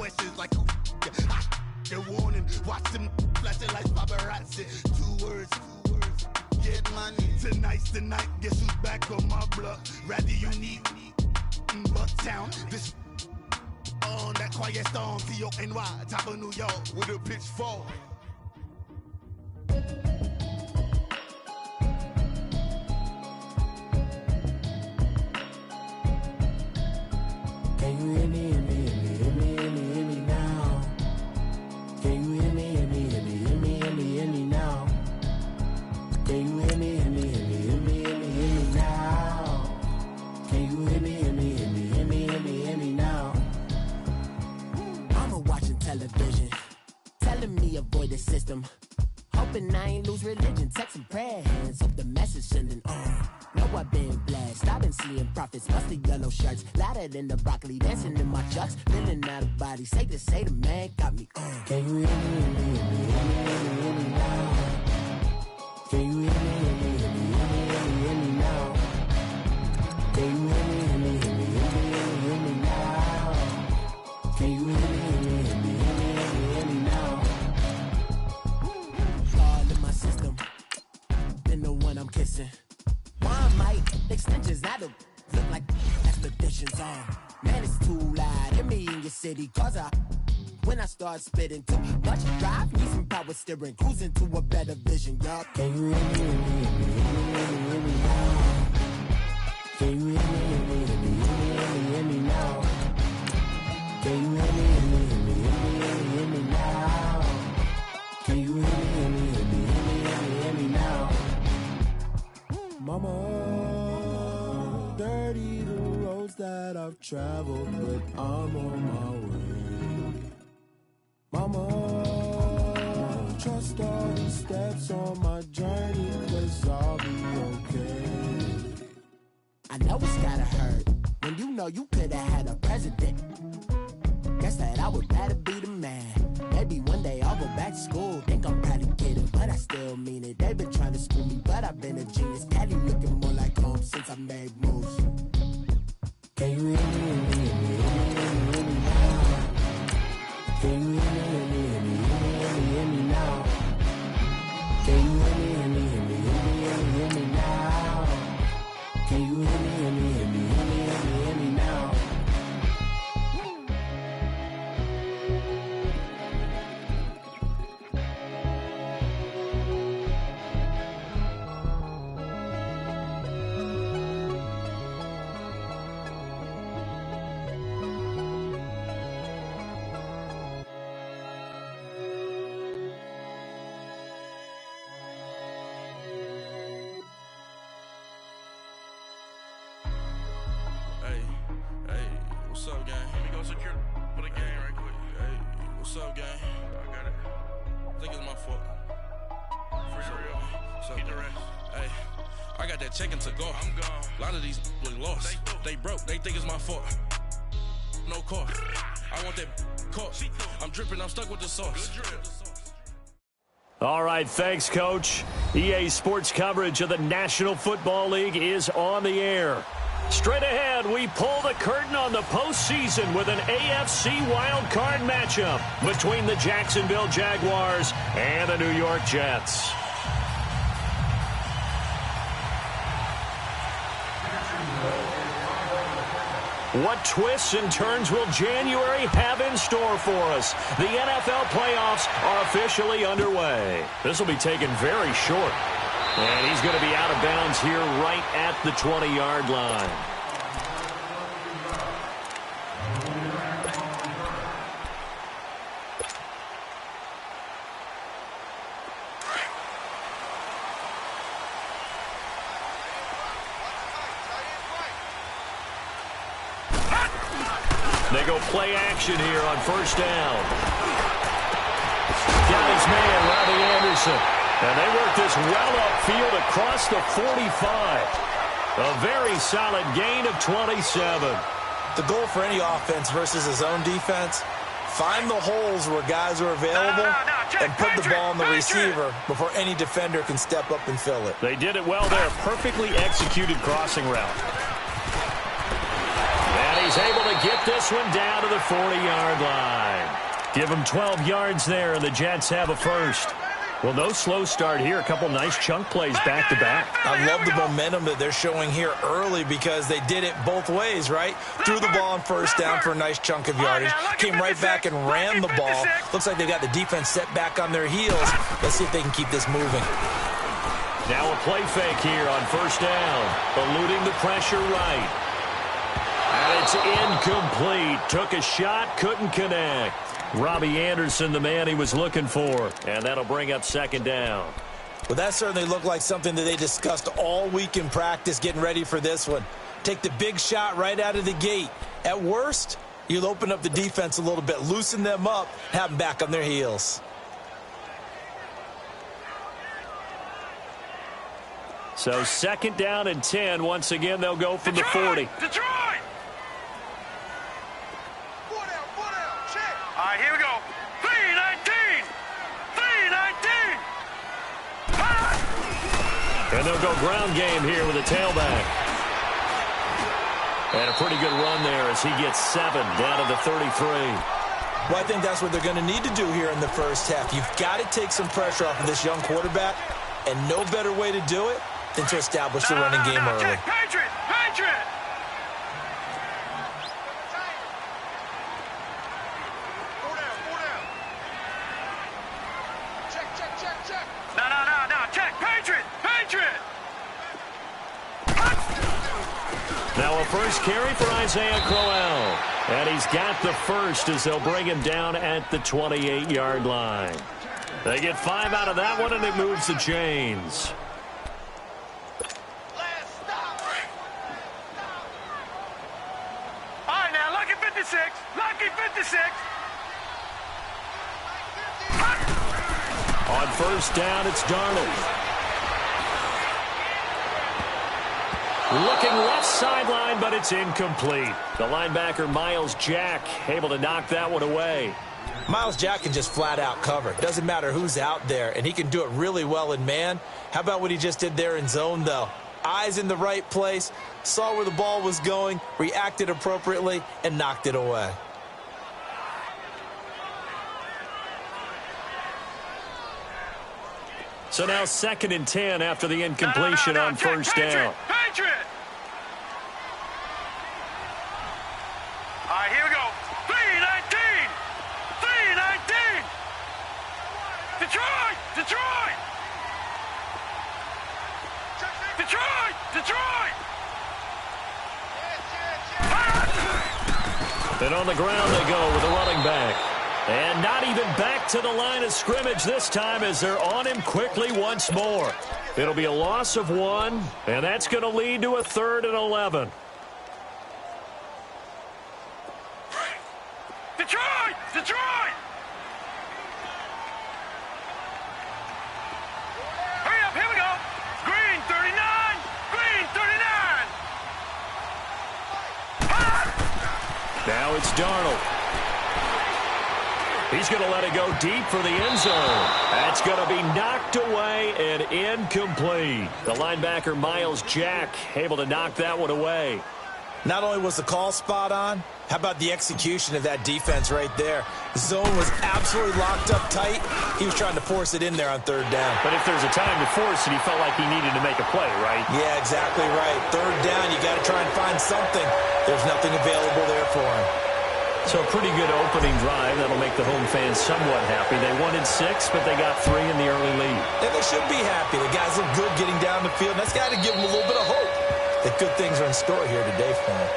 questions like who the warning. Watch them flashing like paparazzi. 2 words. Get money. Tonight's the night. Guess who's back on my block? Rather unique. Bucktown. This on that quiet storm. T-O-N-Y. Top of New York with a pitchfork. Can you hear me, hear me, hear me, hear me, hear me, hear me now? Can you hear me, hear me, hear me, hear me, hear me, hear me now? Can you hear me, hear me, hear me, hear me, hear me, hear me now? Can you hear me, hear me, hear me, hear me, hear me, hear me now? Mama watching television, telling me avoid the system. Hoping I ain't lose religion, texting prayer hands, hope the message sending on. Know I've been blessed, I've been seeing prophets, mostly yellow shirts, louder than the broccoli, dancing in my chucks, feeling out of body, say the man got me on. Can you hear me, hear me, hear me, hear me, hear me, hear me now? Can you hear me, hear me, hear me, hear me, hear me, hear me now? Can you hear me, hear me, hear me, hear me, hear me, hear me now? Can you hear me, hear me, hear me, hear me, hear me, hear me now? All in my system, been the one I'm kissing. One mic, extensions that'll look like expeditions on. Man, it's too loud. Hear me in your city, cause when I start spitting too much drive, need some power steering, cruising to a better vision, yup. Can you hear me, hear me, hear me, hear me, hear me, hear me now? Can you hear me, hear me, hear me, hear me, hear me, hear me now? Can you hear me, hear me, hear me, hear me, hear me, hear me now? Can you hear me, hear me, hear me, hear me, hear me, hear me now? Mama, dirty the roads that I've traveled, but I'm on my way. Mama, trust all the steps on my journey, 'cause I'll be okay. I know it's gotta hurt when you know you could've had a president. Guess that I would rather be the man. Maybe one day I'll go back to school. Think I'm probably kidding, but I still mean it. They've been trying to screw me, but I've been a genius. Caddy looking more like home since I made moves. Can you hear me, hear me, hear me, hear me, hear me, hear me now? Can you hear me, hear me, hear me, hear me, hear me, hear me now? Can you hear me, hear me, hear me, hear me, hear me, hear me now? Can you hear me, hear me, hear me, hear me, hear me, hear me now? What's up, gang? Let me go secure for the game right quick. Hey, what's up, gang? I got it. I think it's my fault. For real. So, keep the rest. Hey, I got that check-in to go. I'm gone. A lot of these look lost. They broke. They think it's my fault. No cost. I want that caught. I'm dripping. I'm stuck with the sauce. All right, thanks, Coach. EA Sports coverage of the National Football League is on the air. Straight ahead, we pull the curtain on the postseason with an AFC wildcard matchup between the Jacksonville Jaguars and the New York Jets. What twists and turns will January have in store for us? The NFL playoffs are officially underway. This will be taken very short. And he's going to be out of bounds here right at the 20-yard line. They go play action here on first down. Got his man, Robbie Anderson. And they work this well upfield across the 45. A very solid gain of 27. The goal for any offense versus his own defense, find the holes where guys are available and put the ball on the receiver before any defender can step up and fill it. They did it well there. Perfectly executed crossing route. And he's able to get this one down to the 40-yard line. Give them 12 yards there, and the Jets have a first. Well, no slow start here. A couple nice chunk plays back-to-back. I love the momentum that they're showing here early because they did it both ways, right? Threw the ball on first down for a nice chunk of yardage. Came right back and ran the ball. Looks like they got the defense set back on their heels. Let's see if they can keep this moving. Now a play fake here on first down. Eluding the pressure right. And it's incomplete. Took a shot, couldn't connect. Robbie Anderson, the man he was looking for. And that'll bring up second down. Well, that certainly looked like something that they discussed all week in practice getting ready for this one. Take the big shot right out of the gate. At worst, you'll open up the defense a little bit, loosen them up, have them back on their heels. So second down and 10. Once again, they'll go from the 40. Detroit! All right, here we go. 3-19! 3-19! And they'll go ground game here with a tailback. And a pretty good run there as he gets 7 down to the 33. Well, I think that's what they're going to need to do here in the first half. You've got to take some pressure off of this young quarterback, and no better way to do it than to establish the running game early. Check, Patriot! Patriot! No, check, Patriot! Patriot! Now a first carry for Isaiah Crowell. And he's got the first as they'll bring him down at the 28-yard line. They get 5 out of that one, and it moves the chains. All right, now, lucky 56. Lucky 56. On first down, it's Darnold. Looking left sideline, but it's incomplete. The linebacker, Miles Jack, able to knock that one away. Miles Jack can just flat out cover. Doesn't matter who's out there, and he can do it really well in man. How about what he just did there in zone, though? Eyes in the right place, saw where the ball was going, reacted appropriately, and knocked it away. So now second and 10 after the incompletion on first down. Patriot! All right, here we go. 3-19! 3-19! Detroit! Detroit! Detroit! Detroit! And on the ground they go with a running back. And not even back to the line of scrimmage this time as they're on him quickly once more. It'll be a loss of 1, and that's going to lead to a 3rd and 11. Detroit! Detroit! Hurry up, here we go. Green 39! Green 39! Now it's Darnold. He's going to let it go deep for the end zone. That's going to be knocked away and incomplete. The linebacker, Miles Jack, able to knock that one away. Not only was the call spot on, how about the execution of that defense right there? The zone was absolutely locked up tight. He was trying to force it in there on third down. But if there's a time to force it, he felt like he needed to make a play, right? Yeah, exactly right. Third down, you got to try and find something. There's nothing available there for him. So a pretty good opening drive. That'll make the home fans somewhat happy. They wanted 6, but they got 3 in the early lead. And they should be happy. The guys look good getting down the field. That's got to give them a little bit of hope that good things are in store here today for them.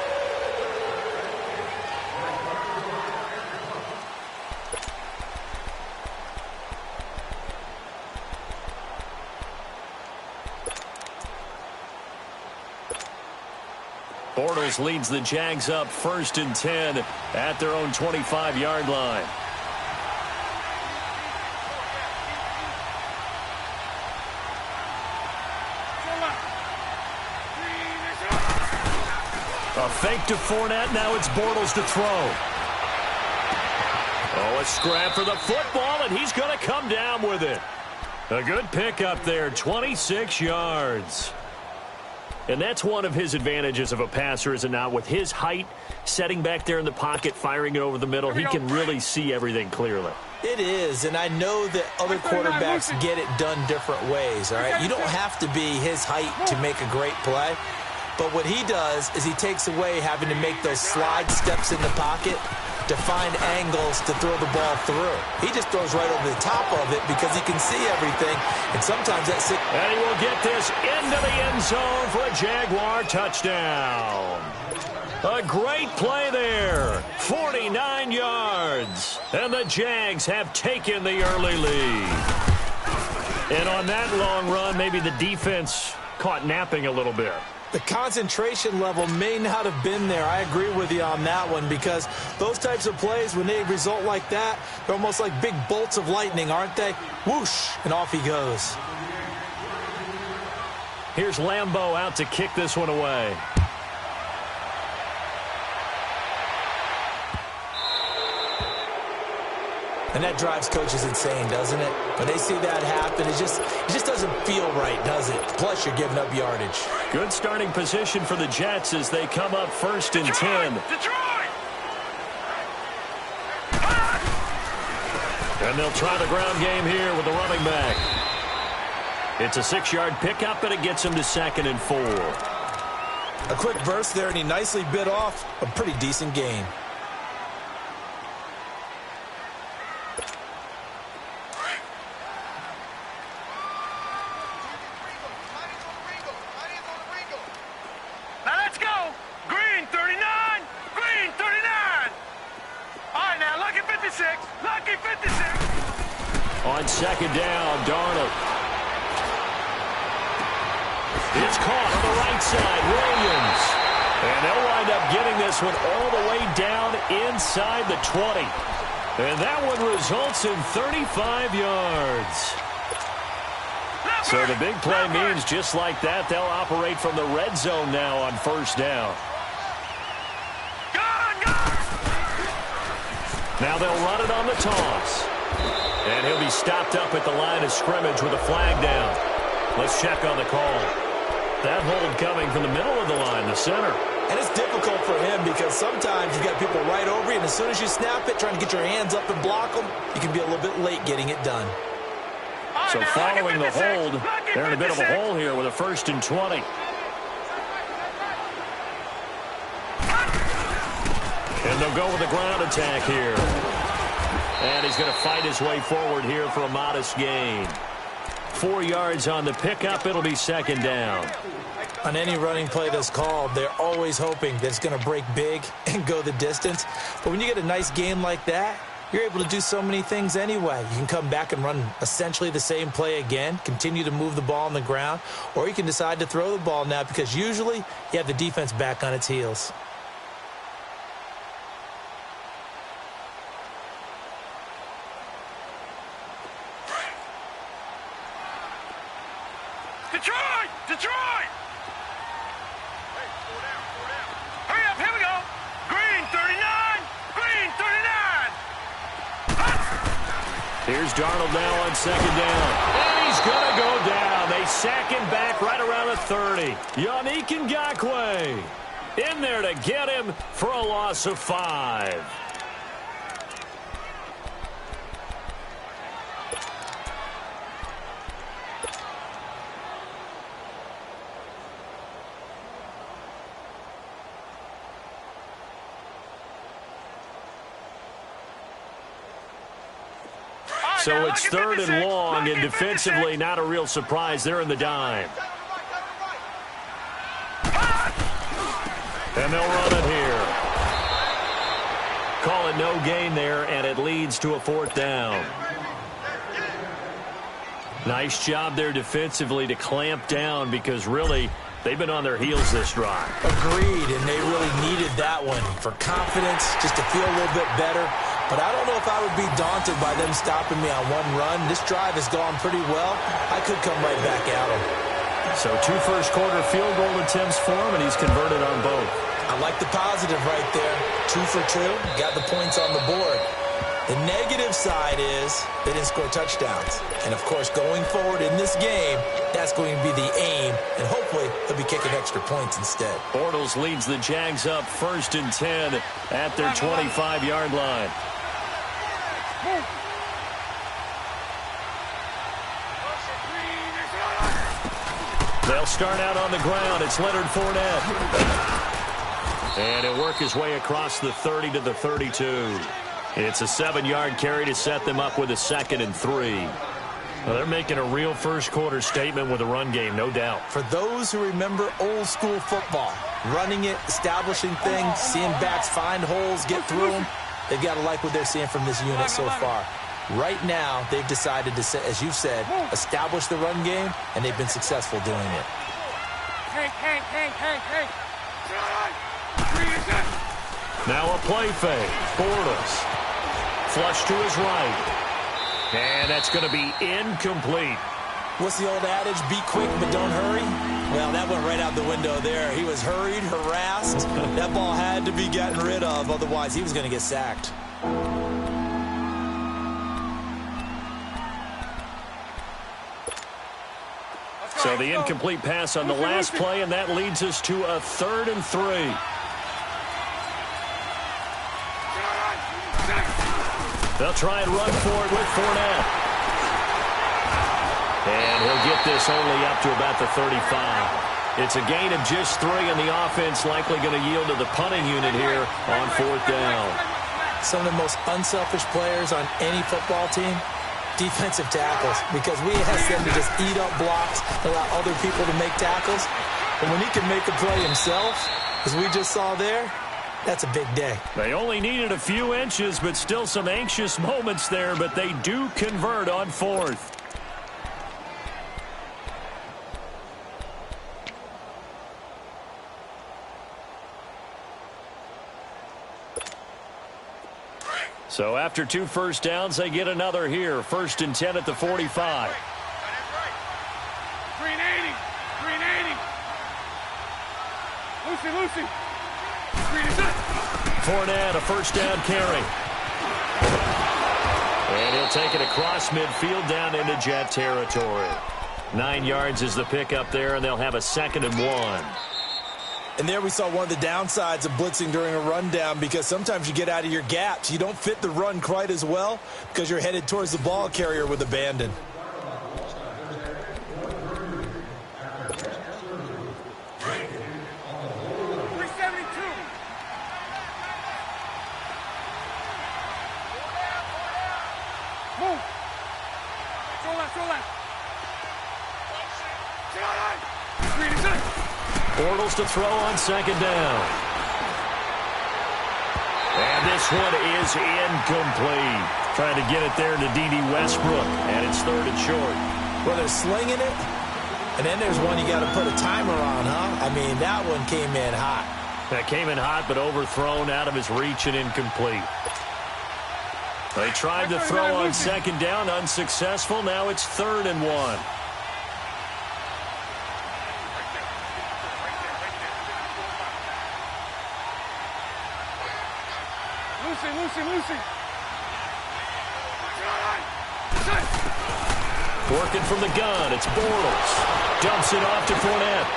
Bortles leads the Jags up 1st and 10 at their own 25-yard line. A fake to Fournette. Now it's Bortles to throw. Oh, a scrap for the football, and he's going to come down with it. A good pickup there, 26 yards. And that's one of his advantages of a passer, is it not? With his height, setting back there in the pocket, firing it over the middle, he can really see everything clearly. It is, and I know that other quarterbacks get it done different ways, all right? You don't have to be his height to make a great play, but what he does is he takes away having to make those slide steps in the pocket to find angles to throw the ball through. He just throws right over the top of it because he can see everything, and sometimes that's it. And he will get this into the end zone for a Jaguar touchdown. A great play there. 49 yards. And the Jags have taken the early lead. And on that long run, maybe the defense caught napping a little bit. The concentration level may not have been there. I agree with you on that one, because those types of plays, when they result like that, they're almost like big bolts of lightning, aren't they? Whoosh, and off he goes. Here's Lambeau out to kick this one away. And that drives coaches insane, doesn't it? When they see that happen, it just doesn't feel right, does it? Plus, you're giving up yardage. Good starting position for the Jets as they come up 1st and 10. Detroit! And they'll try the ground game here with the running back. It's a 6-yard pickup, and it gets him to 2nd and 4. A quick burst there, and he nicely bit off a pretty decent gain. On 2nd down, Darnold. It's caught on the right side, Williams. And they'll wind up getting this one all the way down inside the 20. And that one results in 35 yards. So the big play means just like that, they'll operate from the red zone now on 1st down. Now they'll run it on the toss. And he'll be stopped up at the line of scrimmage with a flag down. Let's check on the call. That hold coming from the middle of the line, the center. And it's difficult for him because sometimes you've got people right over you, and as soon as you snap it, trying to get your hands up and block them, you can be a little bit late getting it done. So following the hold, they're in a bit of a hole here with a 1st and 20. And they'll go with the ground attack here. And he's going to fight his way forward here for a modest gain. 4 yards on the pickup. It'll be 2nd down. On any running play that's called, they're always hoping that it's going to break big and go the distance. But when you get a nice game like that, you're able to do so many things anyway. You can come back and run essentially the same play again, continue to move the ball on the ground, or you can decide to throw the ball now because usually you have the defense back on its heels. Detroit! Detroit! Hurry up, here we go. Green 39, Green 39. Here's Darnold now on 2nd down. And he's going to go down. They sack him back right around the 30. Yannick Ngakoue in there to get him for a loss of 5. So it's 3rd and long, and defensively not a real surprise. They're in the dime. And they'll run it here. Call it no gain there, and it leads to a 4th down. Nice job there defensively to clamp down because really they've been on their heels this drive. Agreed, and they really needed that one for confidence, just to feel a little bit better. But I don't know if I would be daunted by them stopping me on one run. This drive has gone pretty well. I could come right back at them. So 2 first-quarter field goal attempts for him, and he's converted on both. I like the positive right there. 2 for 2, got the points on the board. The negative side is they didn't score touchdowns. And, of course, going forward in this game, that's going to be the aim, and hopefully they'll be kicking extra points instead. Bortles leads the Jags up 1st and 10 at their 25-yard line. They'll start out on the ground. It's Leonard Fournette. And he'll work his way across the 30 to the 32. It's a 7-yard carry to set them up with a 2nd and 3. Well, they're making a real first-quarter statement with a run game, no doubt. For those who remember old-school football, running it, establishing things, seeing backs find holes, get through them, they've got to like what they're seeing from this unit so far. Right now, they've decided to, as you've said, establish the run game, and they've been successful doing it. Now a play fake. Bortles. Flush to his right. And that's going to be incomplete. What's the old adage? Be quick, but don't hurry? Well, that went right out the window there. He was hurried, harassed. That ball had to be gotten rid of. Otherwise, he was going to get sacked. So the incomplete pass on the last play, and that leads us to a 3rd and 3. They'll try and run for it with Fournette. And he'll get this only up to about the 35. It's a gain of just 3, and the offense likely going to yield to the punting unit here on 4th down. Some of the most unselfish players on any football team, defensive tackles, because we ask them to just eat up blocks, allow other people to make tackles. But when he can make a play himself, as we just saw there, that's a big day. They only needed a few inches, but still some anxious moments there, but they do convert on 4th. So after 2 first downs, they get another here. 1st and 10 at the 45. Green 80. Green 80. Lucy. Green is it. Fournette, a 1st down carry. And he'll take it across midfield down into Jet territory. 9 yards is the pickup there, and they'll have a 2nd and 1. And there we saw one of the downsides of blitzing during a rundown, because sometimes you get out of your gaps. You don't fit the run quite as well because you're headed towards the ball carrier with abandon. Bortles to throw on 2nd down. And this one is incomplete. Trying to get it there to D.D. Westbrook, and it's 3rd and short. Well, they're slinging it, and then there's one you got to put a timer on, huh? I mean, that one came in hot. That came in hot, but overthrown out of his reach and incomplete. They tried to throw on 2nd down, unsuccessful. Now it's 3rd and 1. Lucy. Working from the gun, it's Bortles. Dumps it off to Fournette.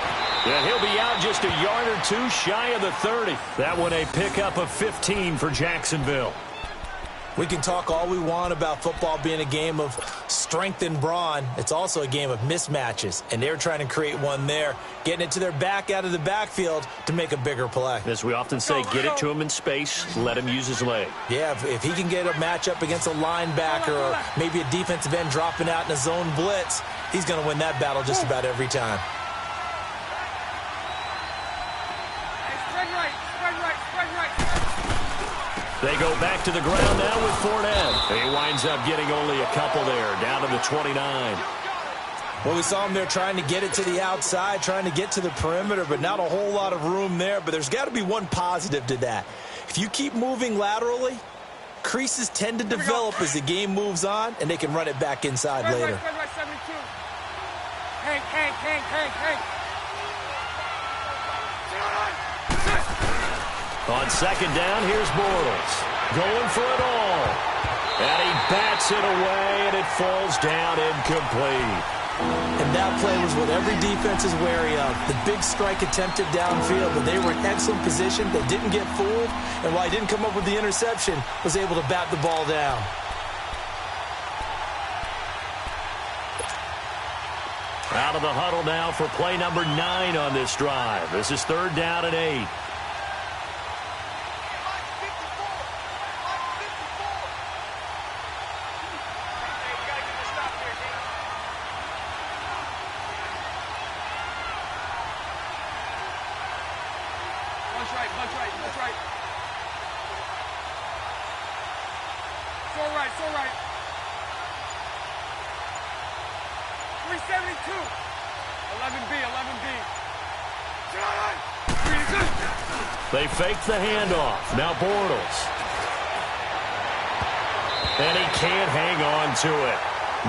And he'll be out just a yard or 2 shy of the 30. That one a pickup of 15 for Jacksonville. We can talk all we want about football being a game of strength and brawn. It's also a game of mismatches, and they're trying to create one there, getting it to their back out of the backfield to make a bigger play. As we often say, get it to him in space, let him use his leg. Yeah, if he can get a matchup against a linebacker or maybe a defensive end dropping out in a zone blitz, he's going to win that battle just about every time. They go back to the ground now with Fournette. He winds up getting only a couple there, down to the 29. Well, we saw him there trying to get it to the outside, trying to get to the perimeter, but not a whole lot of room there. But there's got to be one positive to that. If you keep moving laterally, creases tend to develop as the game moves on, and they can run it back inside later. Hey. On 2nd down, here's Bortles. Going for it all. bats it away, and it falls down incomplete. And that play was what every defense is wary of. The big strike attempted downfield, but they were in excellent position. They didn't get fooled, and while he didn't come up with the interception, was able to bat the ball down. Out of the huddle now for play number 9 on this drive. This is 3rd down and 8. So right. 372. 11B. They fake the handoff. Now Bortles. And he can't hang on to it.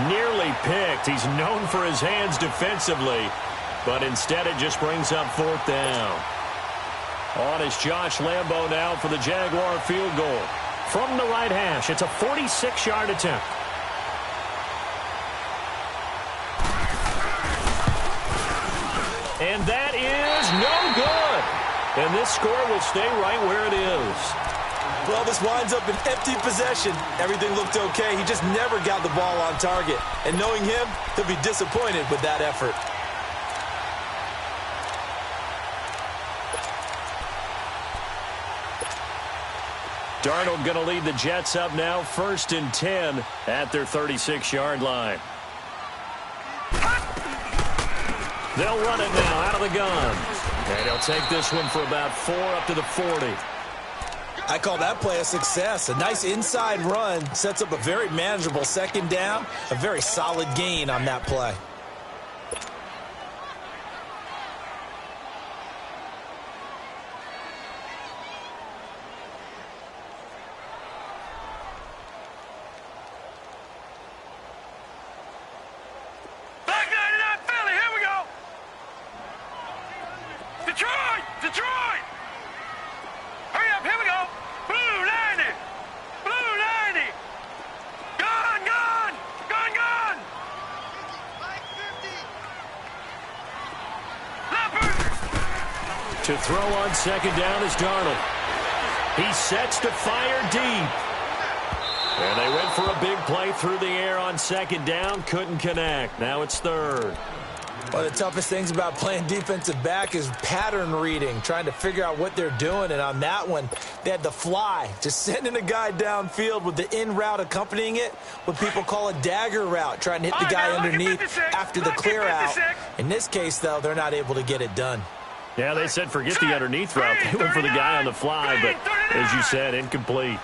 Nearly picked. He's known for his hands defensively, but instead it just brings up 4th down. On is Josh Lambo now for the Jaguar field goal. From the right hash, it's a 46-yard attempt. And that is no good. And this score will stay right where it is. Well, this winds up an empty possession. Everything looked okay. He just never got the ball on target. And knowing him, he'll be disappointed with that effort. Darnold going to lead the Jets up now, 1st and 10 at their 36-yard line. They'll run it now out of the gun. And he'll take this one for about 4 up to the 40. I call that play a success. A nice inside run sets up a very manageable 2nd down. A very solid gain on that play. Detroit! Hurry up, here we go! Blue 90! Blue 90! Gone! Leopard! To throw on 2nd down is Darnold. He sets to fire deep. And they went for a big play through the air on 2nd down. Couldn't connect. Now it's 3rd. One of the toughest things about playing defensive back is pattern reading, trying to figure out what they're doing. And on that one, they had the fly, just sending a guy downfield with the in route accompanying it, what people call a dagger route, trying to hit the guy underneath after the clear out. In this case, though, they're not able to get it done. Yeah, they said forget the underneath route. They went for the guy on the fly, but as you said, incomplete.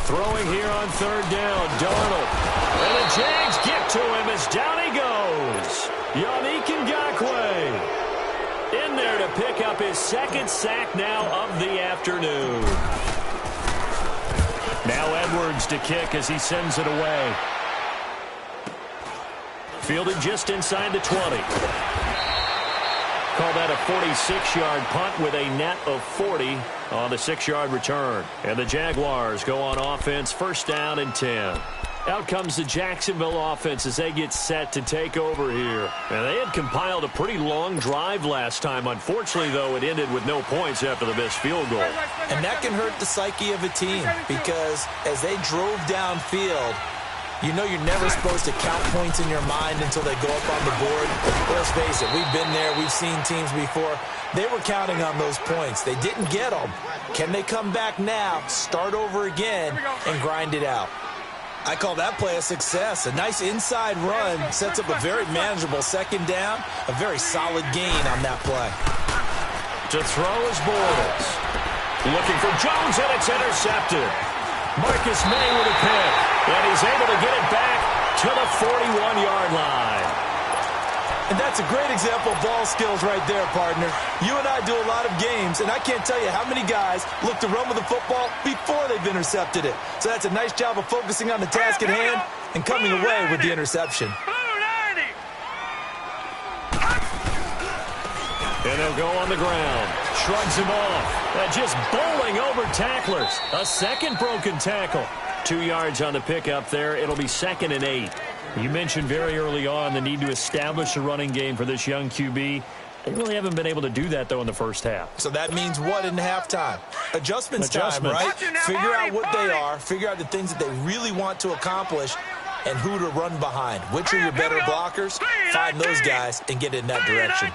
Throwing here on 3rd down, Darnold. And the Jags get to him as down he goes. Yannick Ngakoue in there to pick up his 2nd sack now of the afternoon. Now Edwards to kick as he sends it away. Fielded just inside the 20. Call that a 46-yard punt with a net of 40 on the 6-yard return. And the Jaguars go on offense, 1st down and 10. Out comes the Jacksonville offense as they get set to take over here. And they had compiled a pretty long drive last time. Unfortunately, though, it ended with no points after the missed field goal. And that can hurt the psyche of a team because as they drove downfield, you know you're never supposed to count points in your mind until they go up on the board. Let's face it, we've been there. We've seen teams before. They were counting on those points. They didn't get them. Can they come back now, start over again, and grind it out? I call that play a success. A nice inside run sets up a very manageable 2nd down. A very solid gain on that play. To throw is Bortles. Looking for Jones, and it's intercepted. Marcus May with a pick, and he's able to get it back to the 41-yard line. And that's a great example of ball skills right there, partner. You and I do a lot of games, and I can't tell you how many guys look to run with the football before they've intercepted it. So that's a nice job of focusing on the task at hand and coming away with the interception. And they'll go on the ground. Shrugs him off. Just bowling over tacklers. A second broken tackle. 2 yards on the pickup there. It'll be 2nd and 8. You mentioned very early on the need to establish a running game for this young QB. They really haven't been able to do that, though, in the first half. So that means what in halftime? Adjustments time, right? Figure out what they are, figure out the things that they really want to accomplish, and who to run behind. Which are your better blockers? Find those guys and get in that direction.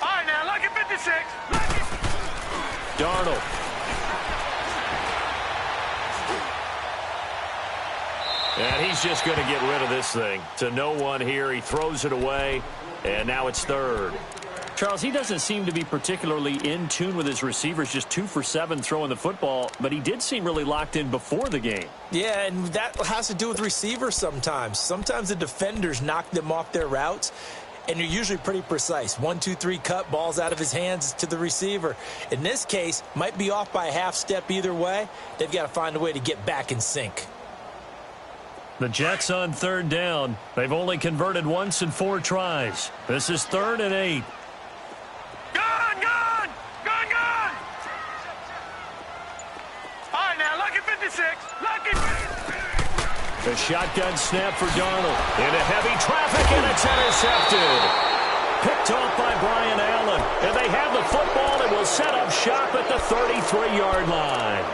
All right, now, look at 56. Darnold. And he's just going to get rid of this thing. To no one here. He throws it away, and now it's 3rd. Charles, he doesn't seem to be particularly in tune with his receivers, just 2 for 7 throwing the football, but he did seem really locked in before the game. Yeah, and that has to do with receivers sometimes. Sometimes the defenders knock them off their routes, and you're usually pretty precise. 1, 2, 3 cut, balls out of his hands to the receiver. In this case, might be off by a half step either way. They've got to find a way to get back in sync. The Jets on 3rd down. They've only converted once in 4 tries. This is 3rd and 8. Gone! All right, now, look at 56. Look at... The shotgun snap for Darnold. Into heavy traffic, and it's intercepted. Picked off by Brian Allen. And they have the football and will set up shop at the 33-yard line.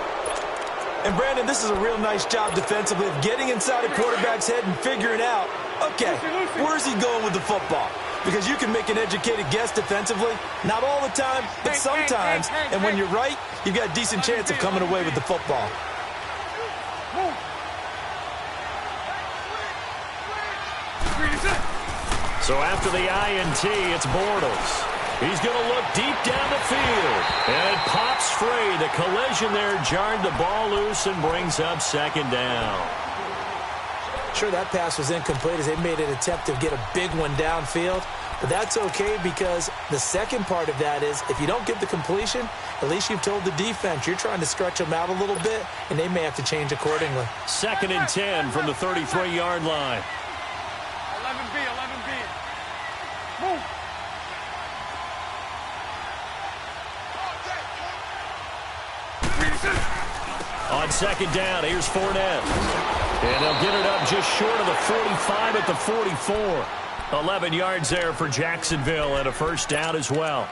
And, Brandon, this is a real nice job defensively of getting inside a quarterback's head and figuring out, okay, where's he going with the football? Because you can make an educated guess defensively. Not all the time, but sometimes. And when you're right, you've got a decent chance of coming away with the football. So after the INT, it's Bortles. He's going to look deep down the field. And it pops free. The collision there jarred the ball loose and brings up 2nd down. Sure, that pass was incomplete as they made an attempt to get a big one downfield. But that's okay because the second part of that is if you don't get the completion, at least you've told the defense you're trying to stretch them out a little bit, and they may have to change accordingly. 2nd and 10 from the 33-yard line. 11B. Move. On 2nd down, here's Fournette. And they'll get it up just short of the 45 at the 44. 11 yards there for Jacksonville and a 1st down as well.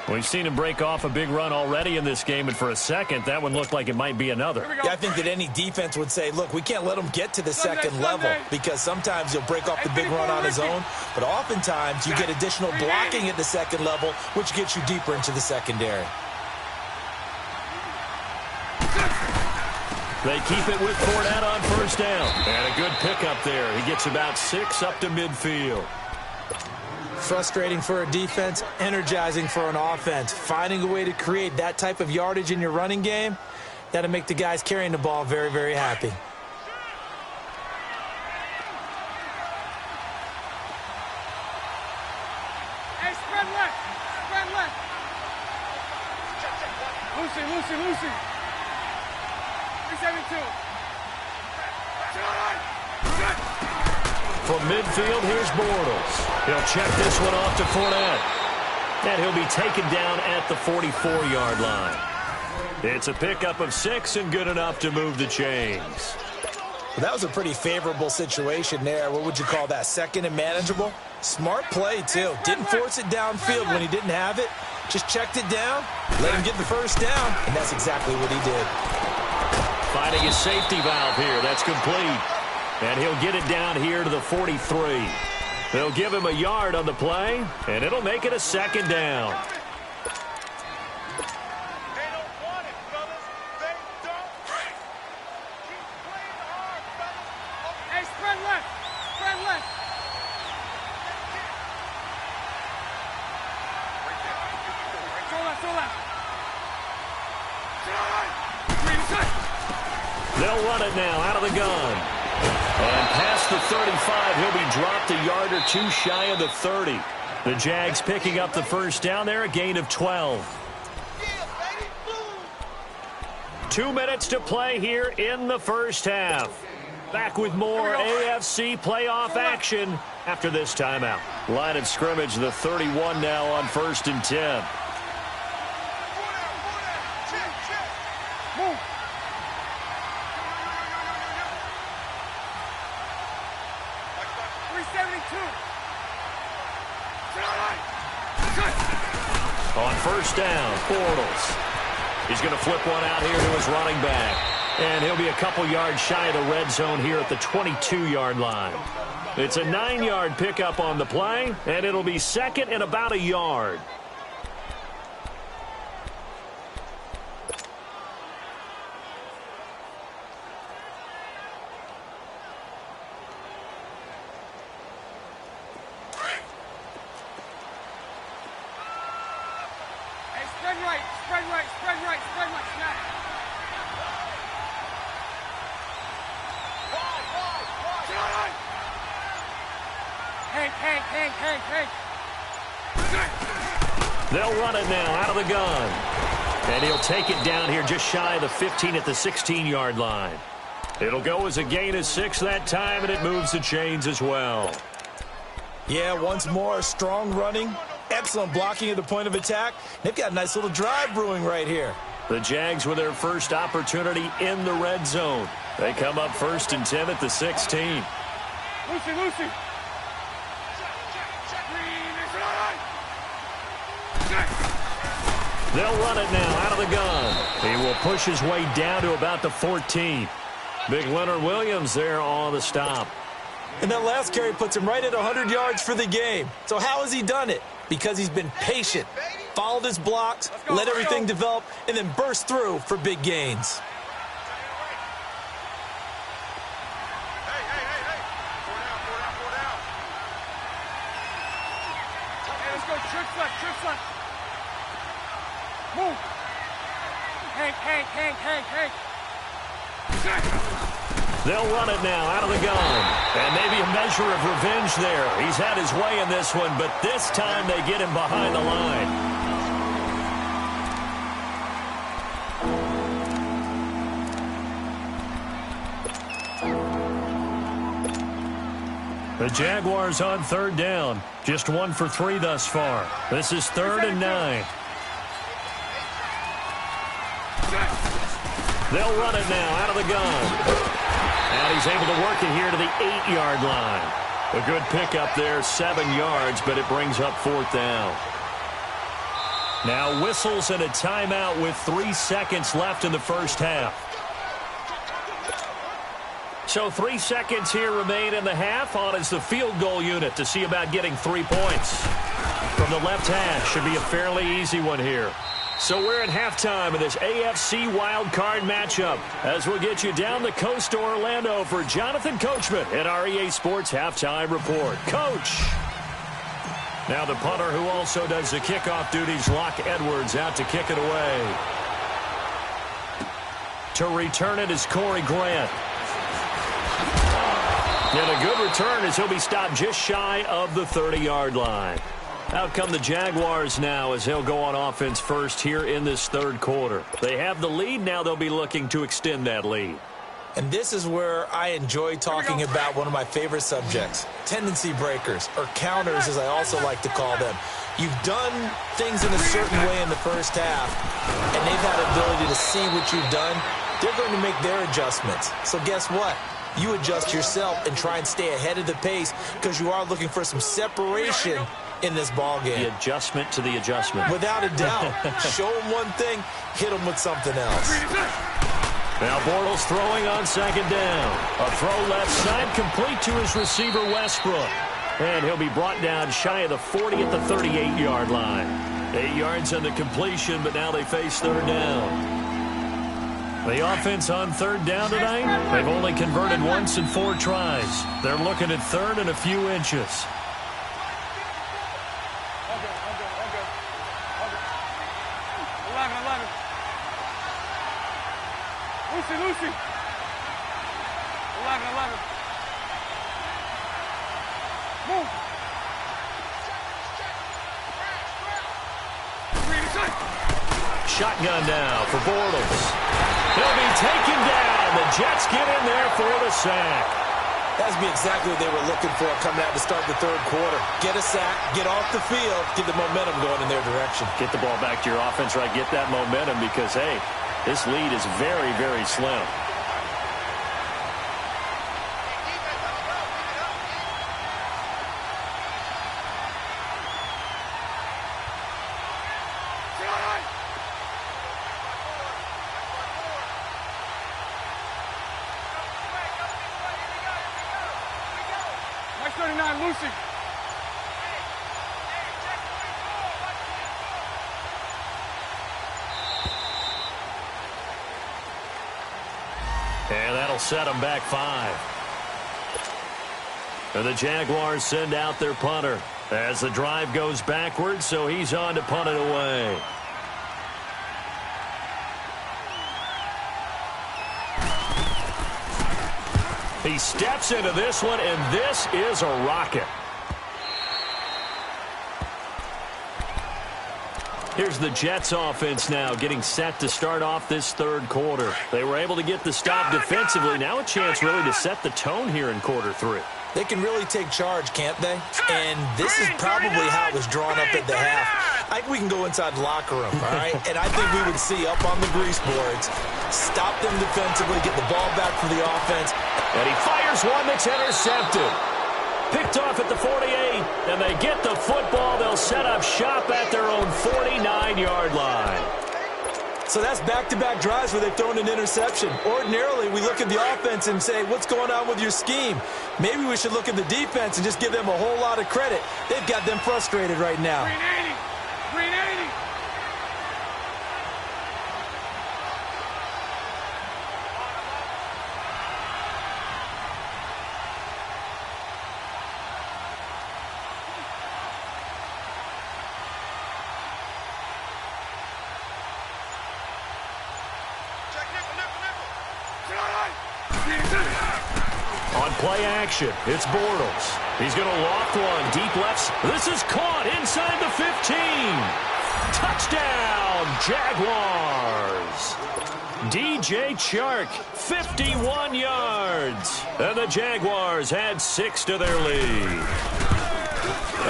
We've seen him break off a big run already in this game, and for a second, that one looked like it might be another. Yeah, I think that any defense would say, look, we can't let him get to the second level because sometimes he'll break off the big run on his own, but oftentimes you get additional blocking at the second level, which gets you deeper into the secondary. They keep it with Fournette on 1st down. And a good pickup there. He gets about 6 up to midfield. Frustrating for a defense, energizing for an offense. Finding a way to create that type of yardage in your running game, that'll make the guys carrying the ball very, very happy. Hey, spread left. Lucy. 372. From midfield, here's Bortles. He'll check this one off to Fournette. And he'll be taken down at the 44-yard line. It's a pickup of 6 and good enough to move the chains. Well, that was a pretty favorable situation there. What would you call that? 2nd and manageable? Smart play, too. Didn't force it downfield when he didn't have it. Just checked it down, let him get the 1st down, and that's exactly what he did. Finding his safety valve here. That's complete. And he'll get it down here to the 43. They'll give him a yard on the play, and it'll make it a 2nd down. They don't want it, fellas. They don't. Keep playing hard, fellas. Hey, spread left. Go left. They'll run it now out of the gun. And past the 35, he'll be dropped a yard or 2 shy of the 30. The Jags picking up the 1st down there, a gain of 12. 2 minutes to play here in the 1st half. Back with more AFC playoff action after this timeout. Line of scrimmage, the 31 now on 1st and 10. On first down, Bortles. He's going to flip one out here to his running back. And he'll be a couple yards shy of the red zone here at the 22-yard line. It's a 9-yard pickup on the play, and it'll be second and about a yard. They'll run it now out of the gun. And he'll take it down here just shy of the 15 at the 16-yard line. It'll go as a gain of 6 that time, and it moves the chains as well. Yeah, once more, strong running, excellent blocking at the point of attack. They've got a nice little drive brewing right here. The Jags with their first opportunity in the red zone. They come up 1st and 10 at the 16. Lucy. They'll run it now out of the gun. He will push his way down to about the 14. Big Leonard Williams there on the stop. And that last carry puts him right at 100 yards for the game. So how has he done it? Because he's been patient, followed his blocks, let everything develop, and then burst through for big gains. Trick left. Move. Hank. They'll run it now out of the gun. And maybe a measure of revenge there. He's had his way in this one, but this time they get him behind the line. The Jaguars on 3rd down. Just 1 for 3 thus far. This is 3rd and 9. They'll run it now out of the gun. And he's able to work it here to the 8-yard line. A good pickup there, 7 yards, but it brings up 4th down. Now whistles and a timeout with 3 seconds left in the first half. So 3 seconds here remain in the half. On is the field goal unit to see about getting 3 points. From the left hash, should be a fairly easy one here. So we're at halftime of this AFC wildcard matchup as we'll get you down the coast to Orlando for Jonathan Coachman at our EA Sports Halftime Report. Coach! Now the punter who also does the kickoff duties, Locke Edwards, out to kick it away. To return it is Corey Grant. And a good return as he'll be stopped just shy of the 30-yard line. Out come the Jaguars now as they'll go on offense first here in this 3rd quarter. They have the lead. Now they'll be looking to extend that lead. And this is where I enjoy talking about one of my favorite subjects, tendency breakers, or counters as I also like to call them. You've done things in a certain way in the first half, and they've had the ability to see what you've done. They're going to make their adjustments. So guess what? You adjust yourself and try and stay ahead of the pace because you are looking for some separation in this ball game. The adjustment to the adjustment. Without a doubt. Show them one thing, hit them with something else. Now Bortles throwing on 2nd down. A throw left side complete to his receiver Westbrook. And he'll be brought down shy of the 40 at the 38-yard line. 8 yards on the completion, but now they face 3rd down. The offense on 3rd down tonight, they've only converted once in 4 tries. They're looking at 3rd and a few inches. Lucy. 11. Move. Shotgun now for Bortles. He'll be taken down. The Jets get in there for the sack. That's exactly what they were looking for coming out to start the 3rd quarter. Get a sack, get off the field, get the momentum going in their direction. Get the ball back to your offense, right? Get that momentum because, hey, this lead is very, very slim. 39, Lucy. And that'll set them back 5. And the Jaguars send out their punter as the drive goes backwards, so he's on to punt it away. He steps into this one, and this is a rocket. Here's the Jets offense now getting set to start off this third quarter. They were able to get the stop defensively. Now a chance really to set the tone here in quarter 3. They can really take charge, can't they? And this is probably how it was drawn up at the half. I think we can go inside the locker room, all right? And I think we would see up on the grease boards, stop them defensively, get the ball back for the offense. And he fires one that's intercepted. Picked off at the 48, and they get the football. They'll set up shop at their own 49-yard line. So that's back-to-back drives where they've thrown an interception. Ordinarily, we look at the offense and say, what's going on with your scheme? Maybe we should look at the defense and just give them a whole lot of credit. They've got them frustrated right now. 380. On play action, it's Bortles. He's going to loft one. Deep lefts. This is caught inside the 15. Touchdown, Jaguars. DJ Chark, 51 yards. And the Jaguars had 6 to their lead.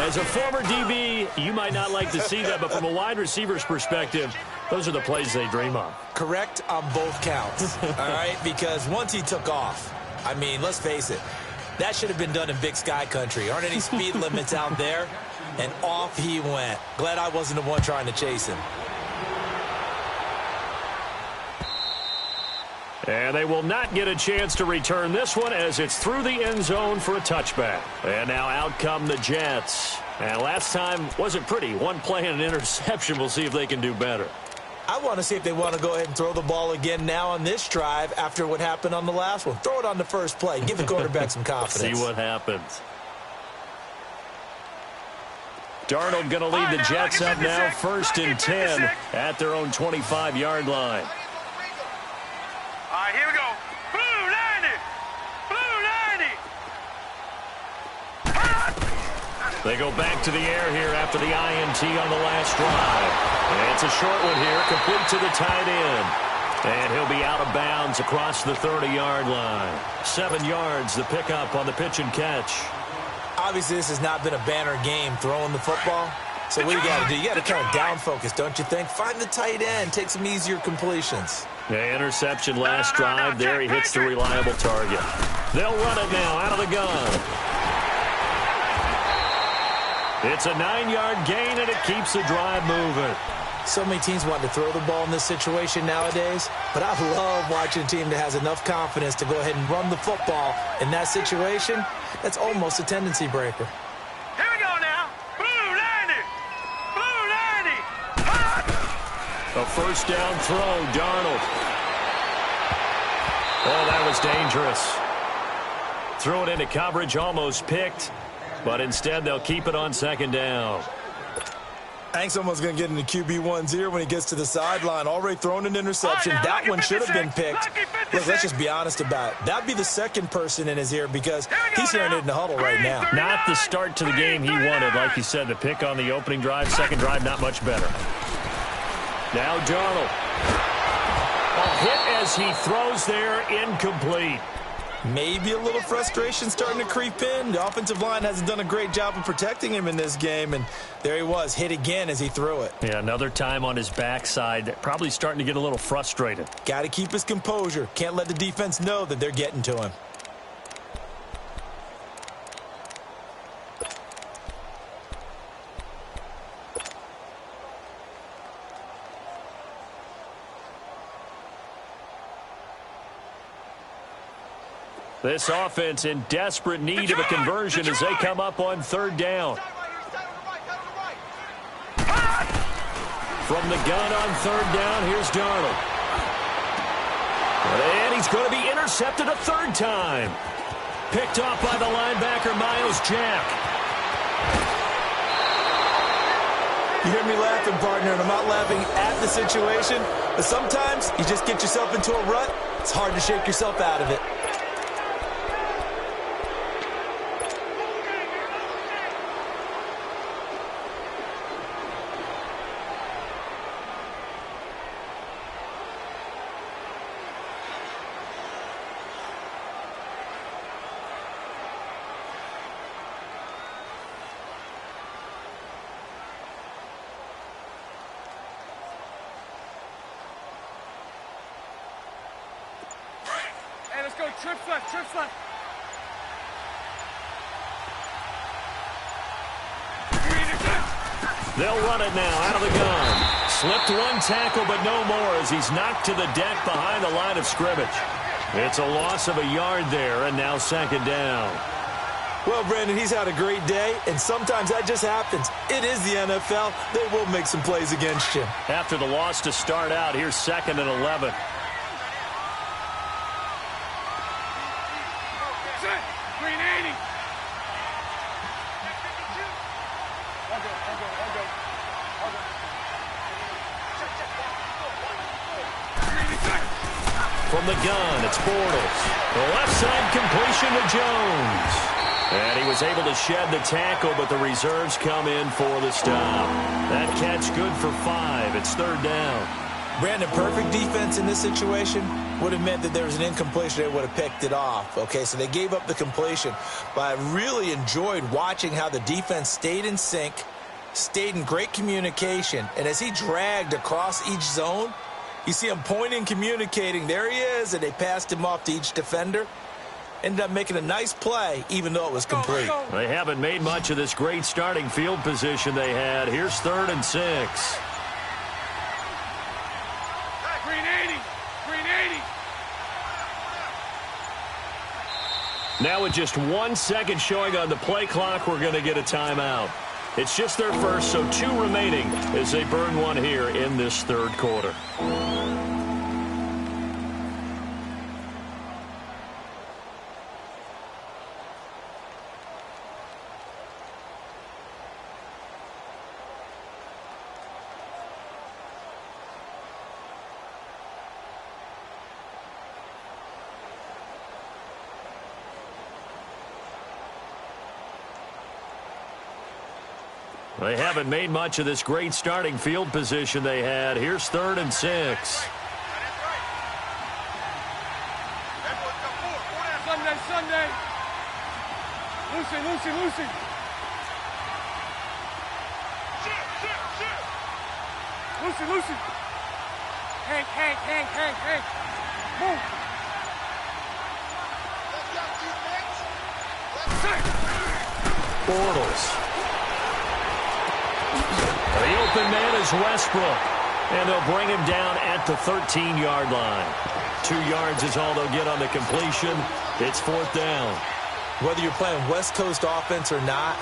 As a former DB, you might not like to see that, but from a wide receiver's perspective, those are the plays they dream of. Correct on both counts, all right? Because once he took off, I mean, let's face it, that should have been done in Big Sky Country. Aren't any speed limits out there? And off he went. Glad I wasn't the one trying to chase him. And they will not get a chance to return this one as it's through the end zone for a touchback. And now out come the Jets. And last time wasn't pretty. One play and an interception. We'll see if they can do better. I want to see if they want to go ahead and throw the ball again now on this drive after what happened on the last one. Throw it on the first play. Give the quarterback some confidence. See what happens. Darnold going to lead the Jets up now, 1st and 10 at their own 25-yard line. All right, here we go. Blue 90. Blue 90. They go back to the air here after the INT on the last drive. And it's a short one here, complete to the tight end. And he'll be out of bounds across the 30-yard line. 7 yards, the pickup on the pitch and catch. Obviously, this has not been a banner game throwing the football. So what you got to do? You got to kind of down focus, don't you think? Find the tight end, take some easier completions. The interception last drive. There he hits the reliable target. They'll run it now out of the gun. It's a 9-yard gain, and it keeps the drive moving. So many teams want to throw the ball in this situation nowadays, but I love watching a team that has enough confidence to go ahead and run the football in that situation. That's almost a tendency breaker. Here we go now. Blue 90. Blue 90. A first down throw, Darnold. Oh, that was dangerous. Threw it into coverage, almost picked, but instead they'll keep it on 2nd down. I think someone's going to get into QB1's ear when he gets to the sideline. Already thrown an interception. That one should have been picked. Look, let's just be honest about it. That'd be the second person in his ear because he's hearing it in the huddle right now. Not the start to the game he wanted. Like you said, the pick on the opening drive, second drive, not much better. Now Darnold. A hit as he throws there, incomplete. Maybe a little frustration starting to creep in. The offensive line hasn't done a great job of protecting him in this game, and there he was, hit again as he threw it. Yeah, another time on his backside, probably starting to get a little frustrated. Got to keep his composure. Can't let the defense know that they're getting to him. This offense in desperate need of a conversion as they come up on third down. From the gun on third down, here's Darnold. And he's going to be intercepted a third time. Picked off by the linebacker, Miles Jack. You hear me laughing, partner, and I'm not laughing at the situation, but sometimes you just get yourself into a rut. It's hard to shake yourself out of it. Hey, let's go. Trips left, trips left. They'll run it now out of the gun. Slipped one tackle, but no more as he's knocked to the deck behind the line of scrimmage. It's a loss of a yard there, and now second down. Well, Brandon, he's had a great day, and sometimes that just happens. It is the NFL. They will make some plays against you. After the loss to start out, here's 2nd and 11. Green 80. From the gun, it's Bortles. The left side completion to Jones. And he was able to shed the tackle, but the reserves come in for the stop. That catch good for 5. It's third down. Brandon, perfect defense in this situation would have meant that there was an incompletion. They would have picked it off. Okay, so they gave up the completion. But I really enjoyed watching how the defense stayed in sync, stayed in great communication. And as he dragged across each zone, you see him pointing, communicating. There he is, and they passed him off to each defender. Ended up making a nice play, even though it was complete. They haven't made much of this great starting field position they had. Here's 3rd and 6. Green 80. Green 80. Now with just 1 second showing on the play clock, we're going to get a timeout. It's just their first, so 2 remaining as they burn one here in this third quarter. They haven't made much of this great starting field position they had. Here's 3rd and 6. Sunday. Lucy. Lucy. Hank. Move. Bortles. The open man is Westbrook, and they'll bring him down at the 13-yard line. 2 yards is all they'll get on the completion. It's 4th down. Whether you're playing West Coast offense or not,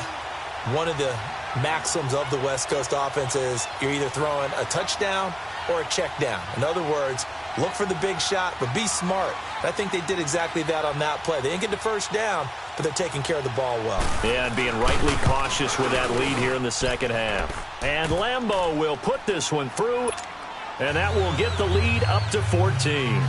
one of the maxims of the West Coast offense is you're either throwing a touchdown or a check down. In other words, look for the big shot, but be smart. I think they did exactly that on that play. They didn't get the first down, but they're taking care of the ball well. Yeah, and being rightly cautious with that lead here in the second half. And Lambeau will put this one through, and that will get the lead up to 14.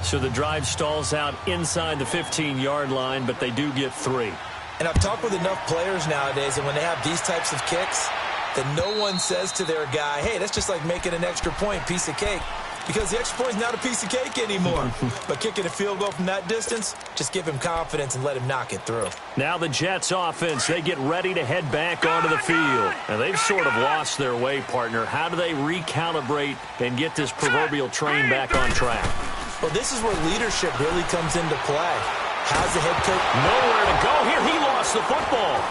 So the drive stalls out inside the 15-yard line, but they do get 3. And I've talked with enough players nowadays, and when they have these types of kicks, that no one says to their guy, hey, that's just like making an extra point, piece of cake. Because the extra point is not a piece of cake anymore. But kicking a field goal from that distance, just give him confidence and let him knock it through. Now the Jets offense, they get ready to head back onto the field. And they've sort of lost their way, partner. How do they recalibrate and get this proverbial train back on track? Well, this is where leadership really comes into play. How's the head coach? Nowhere to go here. He lost the football.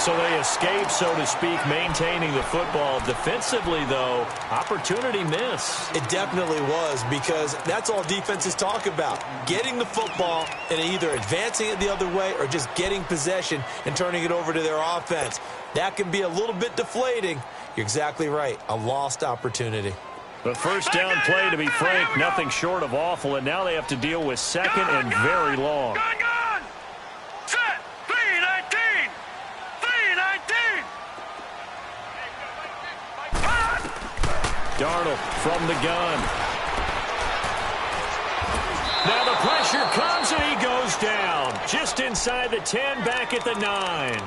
So they escape, so to speak, maintaining the football. Defensively, though, opportunity miss. It definitely was, because that's all defenses talk about. Getting the football and either advancing it the other way or just getting possession and turning it over to their offense. That can be a little bit deflating. You're exactly right. A lost opportunity. The first down play, to be frank, nothing short of awful, and now they have to deal with second and very long. Gun! Set! 319! 319! Darnold from the gun. Now the pressure comes and he goes down. Just inside the 10, back at the 9.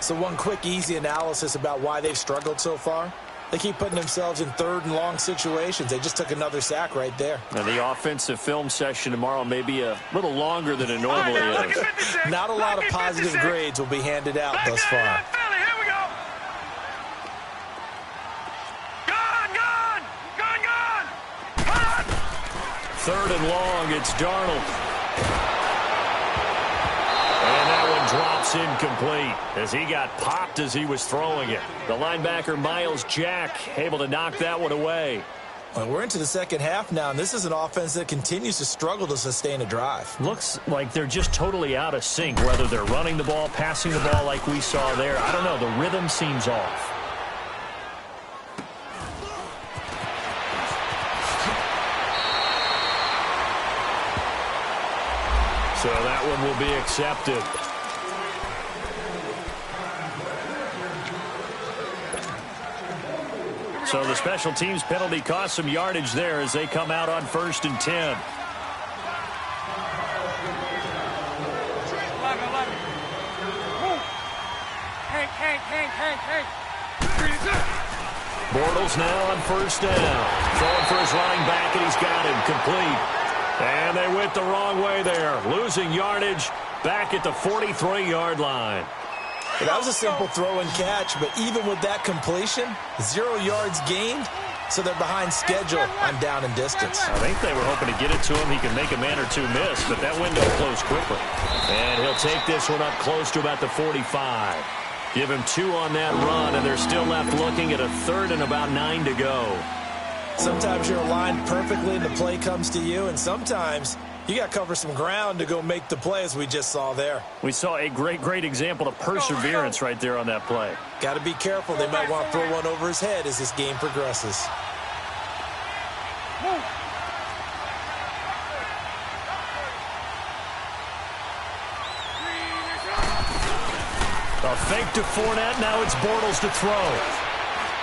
So one quick, easy analysis about why they've struggled so far. They keep putting themselves in third and long situations. They just took another sack right there. Now the offensive film session tomorrow may be a little longer than it normally is. Not a lot of positive grades will be handed out thus far. Here we go. Gun! Third and long, it's Darnold. And that one drops incomplete as he got popped as he was throwing it. The linebacker, Miles Jack, able to knock that one away. Well, we're into the second half now, and this is an offense that continues to struggle to sustain a drive. Looks like they're just totally out of sync, whether they're running the ball, passing the ball like we saw there. I don't know. The rhythm seems off. So that one will be accepted. So the special teams penalty cost some yardage there as they come out on 1st and 10. 11. Hank. Bortles now on 1st down. Throwing for his running back, and he's got him complete. And they went the wrong way there. Losing yardage back at the 43-yard line. That was a simple throw and catch, but even with that completion, 0 yards gained, so they're behind schedule on down and distance. I think they were hoping to get it to him. He can make a man or two miss, but that window closed quickly. And he'll take this one up close to about the 45. Give him 2 on that run, and they're still left looking at a 3rd and about 9 to go. Sometimes you're aligned perfectly and the play comes to you, and sometimes you got to cover some ground to go make the play, as we just saw there. We saw a great example of perseverance right there on that play. Got to be careful. They might want to throw one over his head as this game progresses. A fake to Fournette. Now it's Bortles to throw.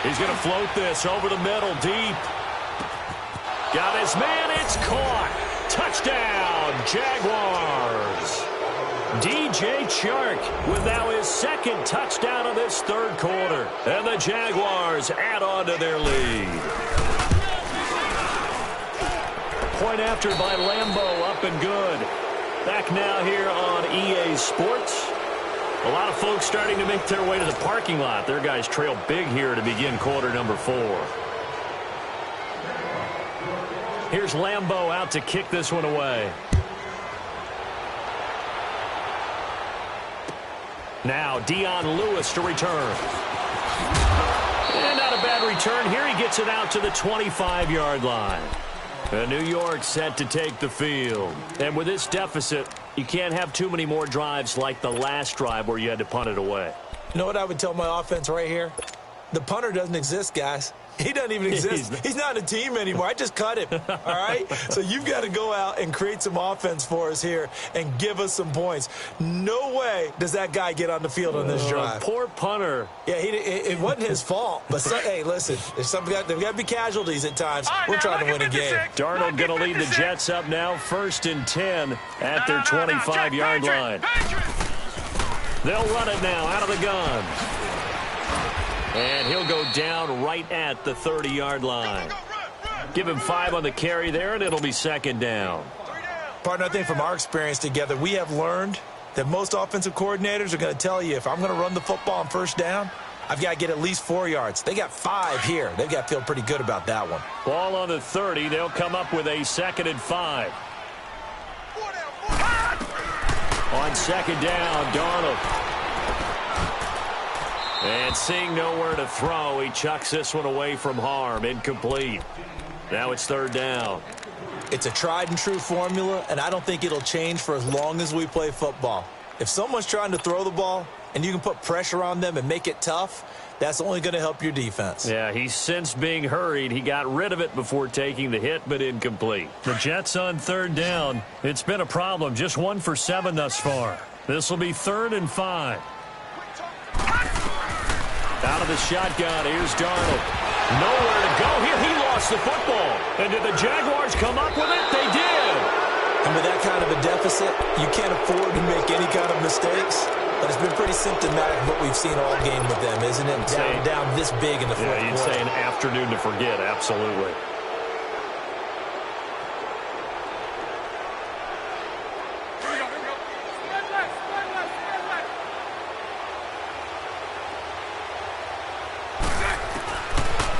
He's going to float this over the middle, deep. Got his man. It's caught. Touchdown, Jaguars. DJ Chark with now his 2nd touchdown of this 3rd quarter. And the Jaguars add on to their lead. Point after by Lambeau, up and good. Back now here on EA Sports. A lot of folks starting to make their way to the parking lot. Their guys trail big here to begin quarter number 4. Here's Lambeau out to kick this one away. Now Dion Lewis to return. And not a bad return. Here he gets it out to the 25-yard line. And New York set to take the field. And with this deficit, you can't have too many more drives like the last drive where you had to punt it away. You know what I would tell my offense right here? The punter doesn't exist, guys. He doesn't even exist. He's not a team anymore. I just cut him, all right? So you've got to go out and create some offense for us here and give us some points. No way does that guy get on the field on this drive. Poor punter. Yeah, it wasn't his fault. But, hey, listen, there's got to be casualties at times. We're trying to win a game. Darnold going to lead the Jets up now, 1st and 10 at their 25-yard line. They'll run it now out of the gun. And he'll go down right at the 30-yard line. Give him 5 on the carry there, and it'll be 2nd down. Partner, I think from our experience together, we have learned that most offensive coordinators are going to tell you, if I'm going to run the football on 1st down, I've got to get at least 4 yards. They got 5 here. They've got to feel pretty good about that one. Ball on the 30. They'll come up with a 2nd and 5. On 2nd down, Darnold. And seeing nowhere to throw, he chucks this one away from harm. Incomplete. Now it's third down. It's a tried and true formula, and I don't think it'll change for as long as we play football. If someone's trying to throw the ball and you can put pressure on them and make it tough, that's only going to help your defense. Yeah, he sensed being hurried. He got rid of it before taking the hit, but incomplete. The Jets on third down. It's been a problem. Just 1 for 7 thus far. This will be 3rd and 5. Out of the shotgun, here's Darnold. Nowhere to go here. He lost the football. And did the Jaguars come up with it? They did. And with that kind of a deficit, you can't afford to make any kind of mistakes. But it's been pretty symptomatic of what we've seen all game with them, isn't it? Down this big in the fourth quarter. Yeah, you'd say an afternoon to forget. Absolutely.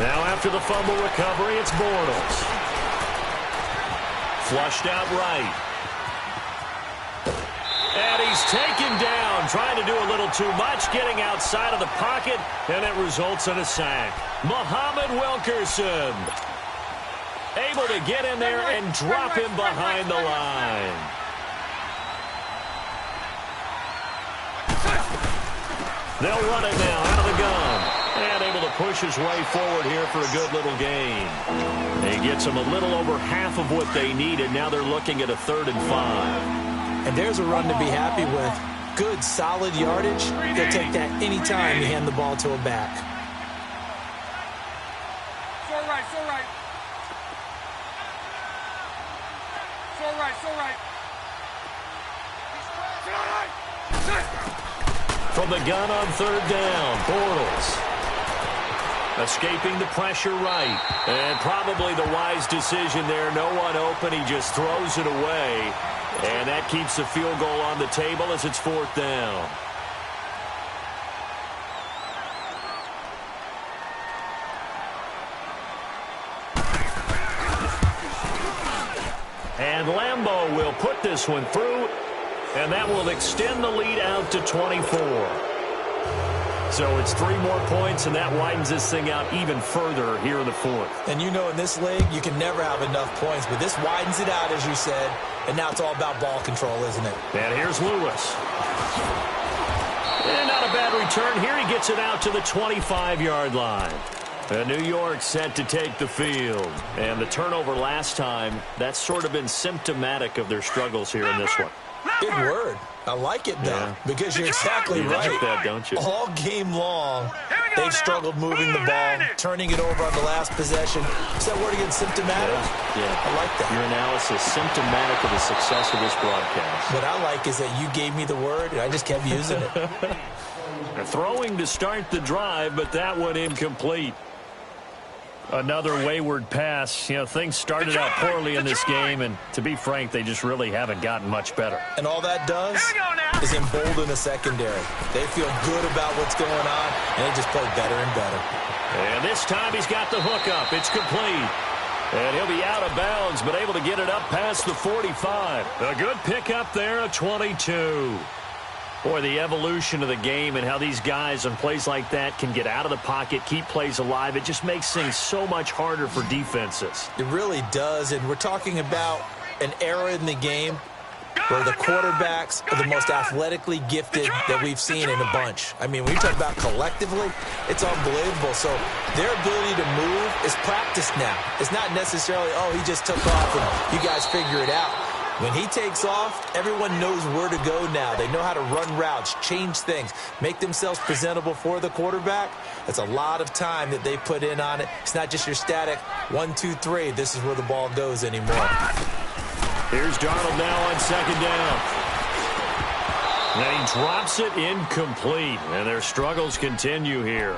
Now after the fumble recovery, it's Bortles. Flushed out right. And he's taken down, trying to do a little too much, getting outside of the pocket, and it results in a sack. Muhammad Wilkerson able to get in there and drop him behind the line. They'll run it now out of the gun. And able to push his way forward here for a good little gain. He gets them a little over half of what they needed. Now they're looking at a 3rd and 5. And there's a run to be happy with. Good, solid yardage. They'll take that any time you hand the ball to a back. So right. From the gun on third down, Bortles. Escaping the pressure right. And probably the wise decision there. No one open. He just throws it away. And that keeps the field goal on the table as it's 4th down. And Lambeau will put this one through. And that will extend the lead out to 24. So it's 3 more points, and that widens this thing out even further here in the 4th. And you know in this league, you can never have enough points, but this widens it out, as you said, and now it's all about ball control, isn't it? And here's Lewis. And not a bad return here. He gets it out to the 25-yard line. And New York set to take the field. And the turnover last time, that's sort of been symptomatic of their struggles here in this one. Good word. I like it, though, because you're exactly right. You like that, don't you? All game long, they've struggled moving the ball, turning it over on the last possession. Is that word again, symptomatic? Yeah. I like that. Your analysis, symptomatic of the success of this broadcast. What I like is that you gave me the word, and I just kept using it. They're throwing to start the drive, but that one incomplete. Another wayward pass. You know, things started out poorly in this game, and to be frank, they just really haven't gotten much better. And all that does is embolden the secondary. They feel good about what's going on, and they just play better and better. And this time he's got the hook up. It's complete. And he'll be out of bounds, but able to get it up past the 45. A good pickup there, a 22. Boy, the evolution of the game and how these guys on plays like that can get out of the pocket, keep plays alive, it just makes things so much harder for defenses. It really does, and we're talking about an era in the game where the quarterbacks are the most athletically gifted that we've seen in a bunch. I mean, when you talk about collectively, it's unbelievable. So their ability to move is practiced now. It's not necessarily, oh, he just took off and you guys figure it out. When he takes off, everyone knows where to go now. They know how to run routes, change things, make themselves presentable for the quarterback. That's a lot of time that they put in on it. It's not just your static 1, 2, 3. This is where the ball goes anymore. Here's Darnold now on second down. And he drops it incomplete. And their struggles continue here.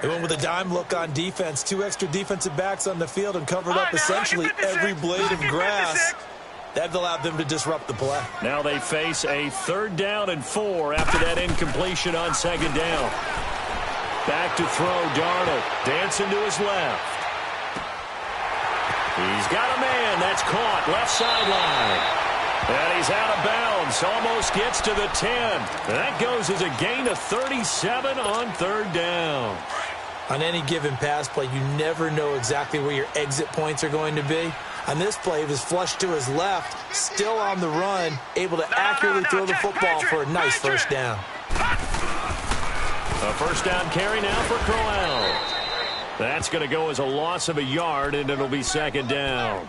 They went with a dime look on defense. 2 extra defensive backs on the field and covered up essentially every blade of grass. That allowed them to disrupt the play. Now they face a 3rd down and 4 after that incompletion on second down. Back to throw, Darnold. Dancing to his left. He's got a man. That's caught. Left sideline. And he's out of bounds. Almost gets to the 10. That goes as a gain of 37 on third down. On any given pass play, you never know exactly where your exit points are going to be. On this play, it was flushed to his left, still on the run, able to accurately throw the football for a nice first down. A first down carry now for Crowell. That's going to go as a loss of a yard, and it'll be second down.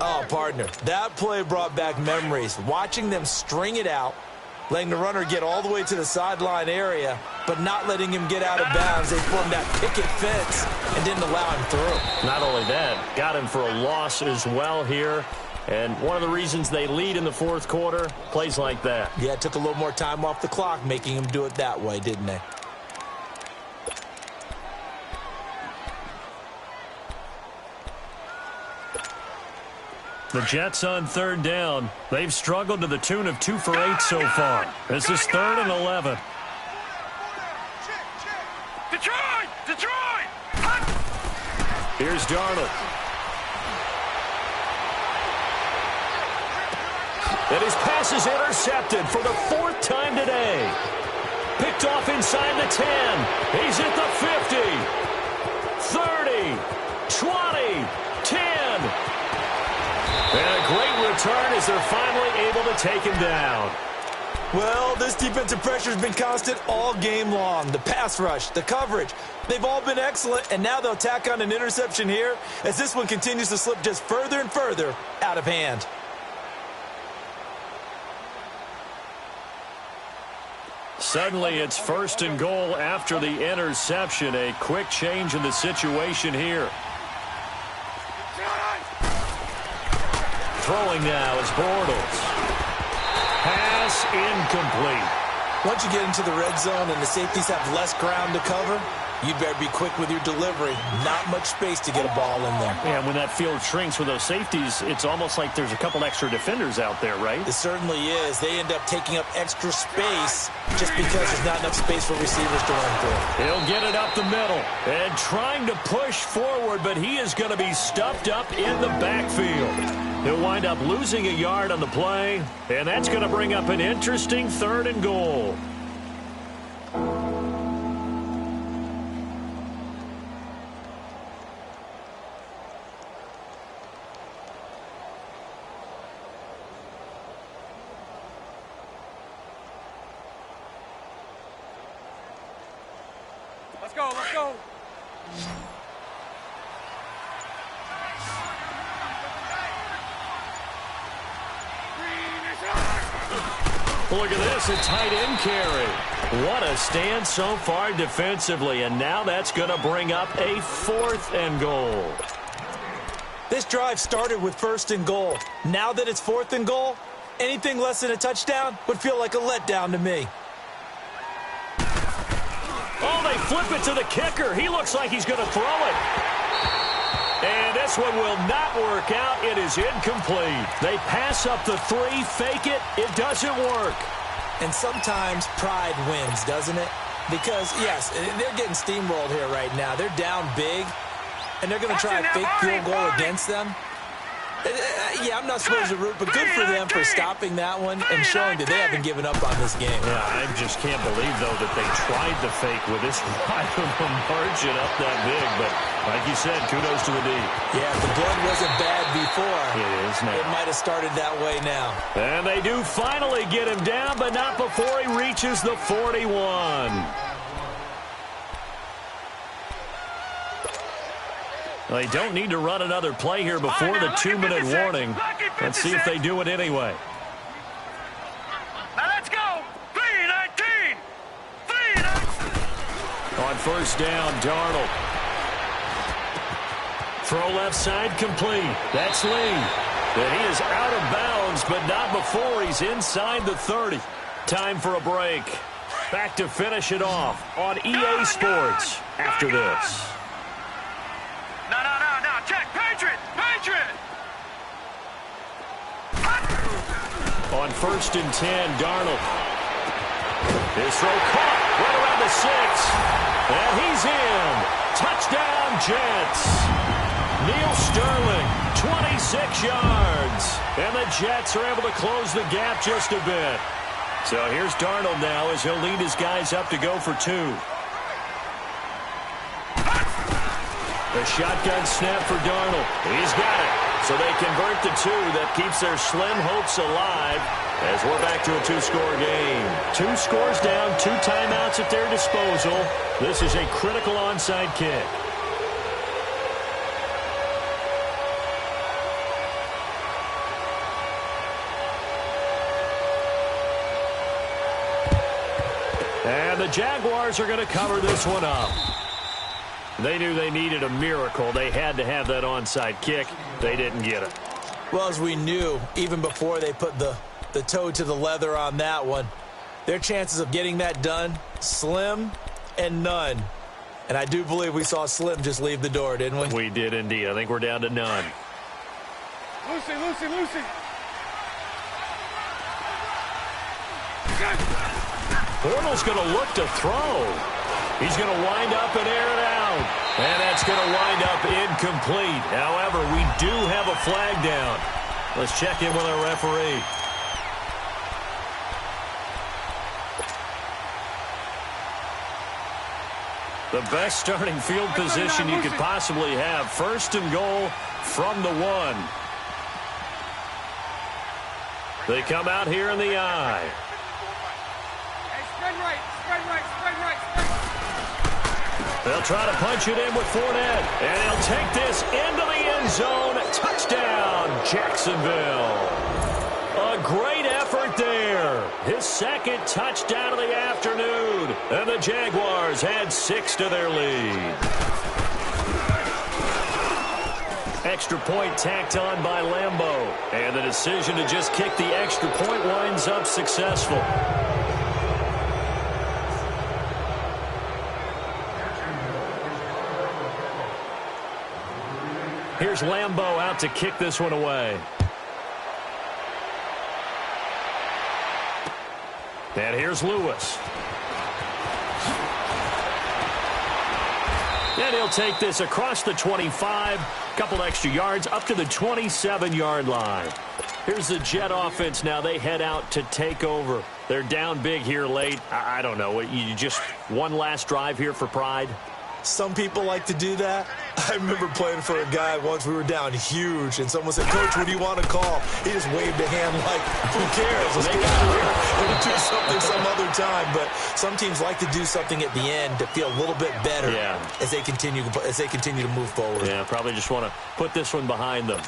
Oh, partner, that play brought back memories. Watching them string it out, letting the runner get all the way to the sideline area, but not letting him get out of bounds. They formed that picket fence and didn't allow him through. Not only that, got him for a loss as well here. And one of the reasons they lead in the fourth quarter, plays like that. Yeah, it took a little more time off the clock, making him do it that way, didn't they? The Jets on third down. They've struggled to the tune of 2 for 8 so far. This is 3rd and 11. Detroit! Here's Darnold. And his pass is intercepted for the 4th time today. Picked off inside the 10. He's at the 50. 30. 20. 10. And a great return as they're finally able to take him down. Well, this defensive pressure has been constant all game long. The pass rush, the coverage, they've all been excellent, and now they'll tack on an interception here as this one continues to slip just further and further out of hand. Suddenly it's 1st and goal after the interception. A quick change in the situation here. Throwing now is Bortles. Pass incomplete. Once you get into the red zone and the safeties have less ground to cover, you better be quick with your delivery. Not much space to get a ball in there. Yeah, when that field shrinks with those safeties, it's almost like there's a couple extra defenders out there, right? It certainly is. They end up taking up extra space just because there's not enough space for receivers to run through. He'll get it up the middle and trying to push forward, but he is going to be stuffed up in the backfield. He'll wind up losing a yard on the play, and that's going to bring up an interesting 3rd and goal. Let's go. Look at this, a tight end carry. What a stand so far defensively, and now that's going to bring up a 4th and goal. This drive started with 1st and goal. Now that it's 4th and goal, anything less than a touchdown would feel like a letdown to me. Oh, they flip it to the kicker. He looks like he's going to throw it. And this one will not work out. It is incomplete. They pass up the 3, fake it. It doesn't work. And sometimes pride wins, doesn't it? Because, yes, they're getting steamrolled here right now. They're down big, and they're going to try a fake field goal against them. Yeah, I'm not supposed to root, but good for them for stopping that one and showing that they haven't given up on this game. Yeah, I just can't believe, though, that they tried the fake with this wide of a margin up that big. But like you said, kudos to the D. Yeah, if the blood wasn't bad before, it is now. It might have started that way now. And they do finally get him down, but not before he reaches the 41. They don't need to run another play here before the 2-minute warning. Let's see if they do it anyway. Now let's go. 3-19. 3-19. On first down, Darnold. Throw left side complete. That's Lee. And he is out of bounds, but not before he's inside the 30. Time for a break. Back to finish it off on EA Sports after this. No. Check. Patriot. On 1st and 10, Darnold. His throw caught right around the 6. And he's in. Touchdown, Jets. Neil Sterling, 26 yards. And the Jets are able to close the gap just a bit. So here's Darnold now as he'll lead his guys up to go for 2. The shotgun snap for Darnold. He's got it. So they convert the 2. That keeps their slim hopes alive as we're back to a 2-score game. 2 scores down, 2 timeouts at their disposal. This is a critical onside kick. And the Jaguars are going to cover this one up. They knew they needed a miracle. They had to have that onside kick. They didn't get it. Well, as we knew, even before they put the toe to the leather on that one, their chances of getting that done, slim and none. And I do believe we saw Slim just leave the door, didn't we? We did indeed. I think we're down to none. Lucy, Lucy, Lucy. Bortles going to look to throw. He's going to wind up and air it out. And that's going to wind up incomplete. However, we do have a flag down. Let's check in with our referee. The best starting field position you could possibly have. 1st and goal from the 1. They come out here in the eye. Spread right, spread right, spread right, spread right. They'll try to punch it in with Fournette. And he'll take this into the end zone. Touchdown, Jacksonville. A great effort there. His 2nd touchdown of the afternoon. And the Jaguars add 6 to their lead. Extra point tacked on by Lambeau. And the decision to just kick the extra point winds up successful. Here's Lambeau out to kick this one away. And here's Lewis. And he'll take this across the 25, couple extra yards, up to the 27-yard line. Here's the Jet offense now. They head out to take over. They're down big here late. I don't know. You just one last drive here for pride? Some people like to do that. I remember playing for a guy once. We were down huge, and someone said, "Coach, what do you want to call?" He just waved a hand like, "Who cares? Let's get out of here. We'll do something some other time." But some teams like to do something at the end to feel a little bit better as they continue to move forward. Yeah, probably just want to put this one behind them.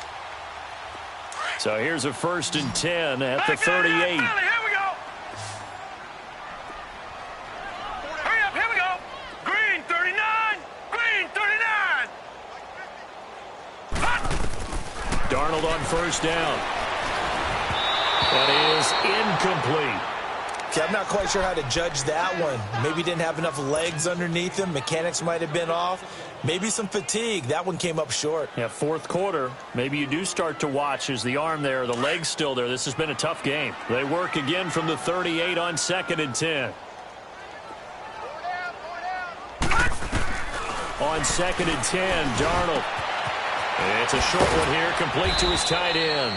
So here's a 1st and 10 at the 38. Darnold on 1st down. That is incomplete. Okay, I'm not quite sure how to judge that one. Maybe he didn't have enough legs underneath him. Mechanics might have been off. Maybe some fatigue. That one came up short. Yeah, 4th quarter. Maybe you do start to watch as the arm there, the leg's still there. This has been a tough game. They work again from the 38 on 2nd and 10. On 2nd and 10, Darnold. It's a short one here, complete to his tight end.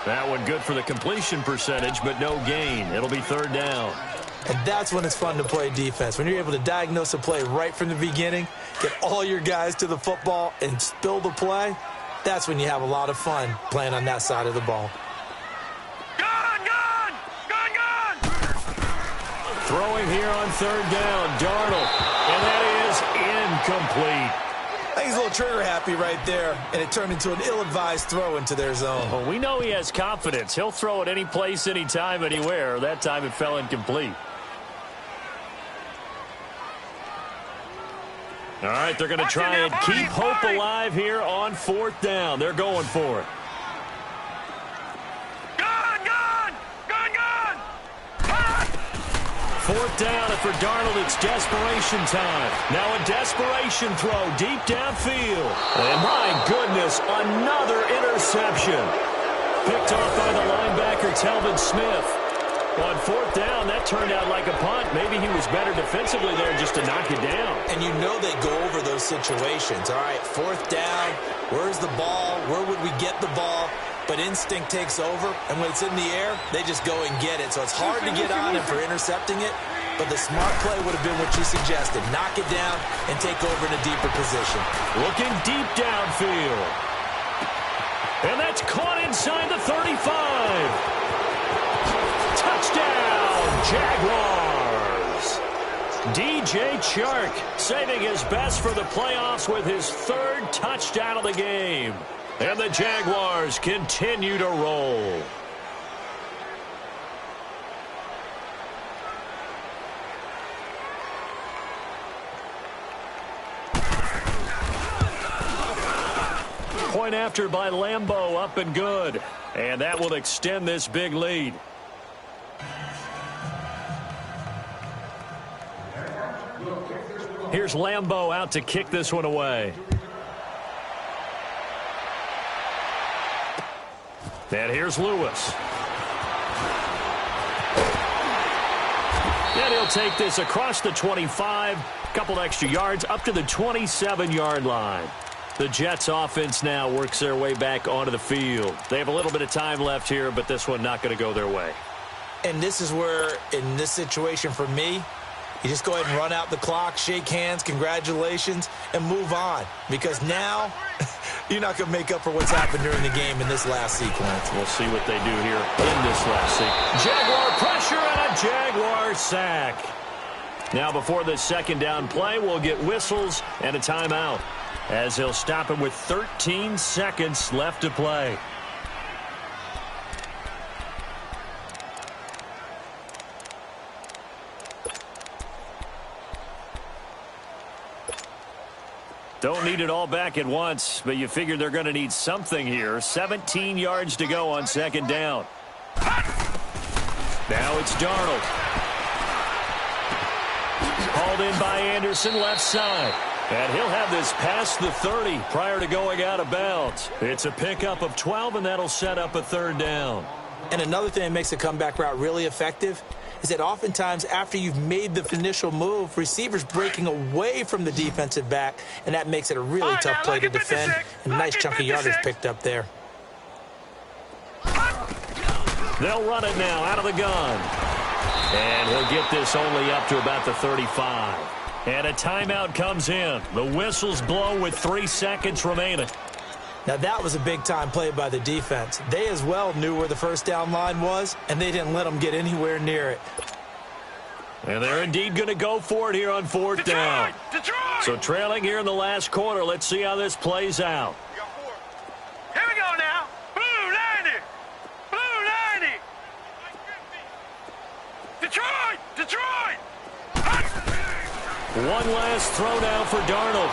That one good for the completion percentage, but no gain. It'll be 3rd down. And that's when it's fun to play defense. When you're able to diagnose a play right from the beginning, get all your guys to the football and spill the play, that's when you have a lot of fun playing on that side of the ball. Gone! Throwing here on 3rd down, Darnold. And that is incomplete. I think he's a little trigger happy right there, and it turned into an ill-advised throw into their zone. Well, we know he has confidence. He'll throw it any place, anytime, anywhere. That time it fell incomplete. All right, they're going to try and keep hope alive here on 4th down. They're going for it. Gone! 4th down, and for Darnold, it's desperation time. Now a desperation throw deep downfield. And my goodness, another interception. Picked off by the linebacker, Telvin Smith. On 4th down, that turned out like a punt. Maybe he was better defensively there just to knock it down. And you know they go over those situations. All right, 4th down, where's the ball? Where would we get the ball? but instinct takes over, and when it's in the air, they just go and get it. So it's hard to get on him for intercepting it, but the smart play would have been what you suggested. Knock it down and take over in a deeper position. Looking deep downfield. And that's caught inside the 35. Touchdown, Jaguars. DJ Chark saving his best for the playoffs with his 3rd touchdown of the game. And the Jaguars continue to roll. Point after by Lambeau, up and good. And that will extend this big lead. Here's Lambeau out to kick this one away. And here's Lewis. And he'll take this across the 25, couple extra yards, up to the 27-yard line. The Jets offense now works their way back onto the field. They have a little bit of time left here, but this one not going to go their way. And this is where, in this situation for me, you just go ahead and run out the clock, shake hands, congratulations, and move on. Because now, you're not going to make up for what's happened during the game in this last sequence. We'll see what they do here in this last sequence. Jaguar pressure and a Jaguar sack. Now before the 2nd down play, we'll get whistles and a timeout, as he'll stop him with 13 seconds left to play. Don't need it all back at once, but you figure they're going to need something here. 17 yards to go on 2nd down. Now it's Darnold. Hauled in by Anderson, left side. And he'll have this past the 30 prior to going out of bounds. It's a pickup of 12, and that'll set up a 3rd down. And another thing that makes the comeback route really effective is that oftentimes after you've made the initial move, receivers breaking away from the defensive back, and that makes it a really tough play to defend. A nice chunk of yardage picked up there. They'll run it now out of the gun. And he'll get this only up to about the 35. And a timeout comes in. The whistle's blown with 3 seconds remaining. Now, that was a big-time play by the defense. They as well knew where the 1st down line was, and they didn't let them get anywhere near it. And they're indeed going to go for it here on 4th down. Detroit! So trailing here in the last quarter. Let's see how this plays out. Here we go now. Blue 90. Blue 90. Detroit! Detroit! One last throw now for Darnold.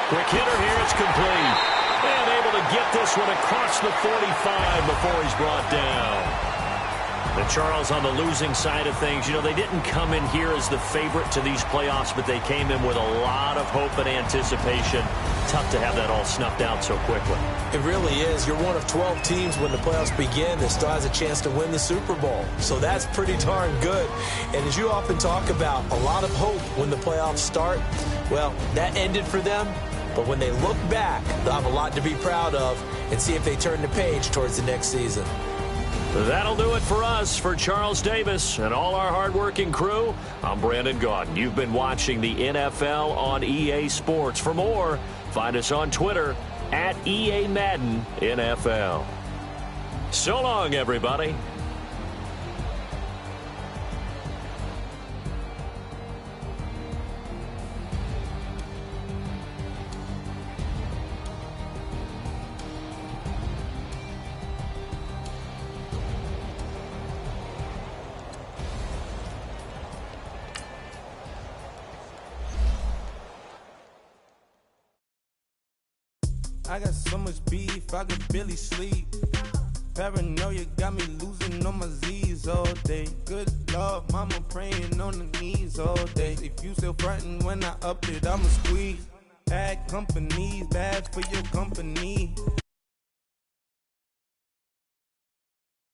Quick hitter here, it's complete. And able to get this one across the 45 before he's brought down. The Charles on the losing side of things, you know, they didn't come in here as the favorite to these playoffs, but they came in with a lot of hope and anticipation. Tough to have that all snuffed out so quickly. It really is. You're one of 12 teams when the playoffs begin that still has a chance to win the Super Bowl. So that's pretty darn good. And as you often talk about, a lot of hope when the playoffs start. Well, that ended for them. But when they look back, they'll have a lot to be proud of and see if they turn the page towards the next season. That'll do it for us. For Charles Davis and all our hardworking crew, I'm Brandon Gaudin. You've been watching the NFL on EA Sports. For more, find us on Twitter at EA Madden NFL. So long, everybody. I got so much beef, I could barely sleep. Paranoia got me losing on my Z's all day. Good Lord, mama praying on the knees all day. If you still frontin' when I up it, I'ma squeeze. Bad companies, bad for your company.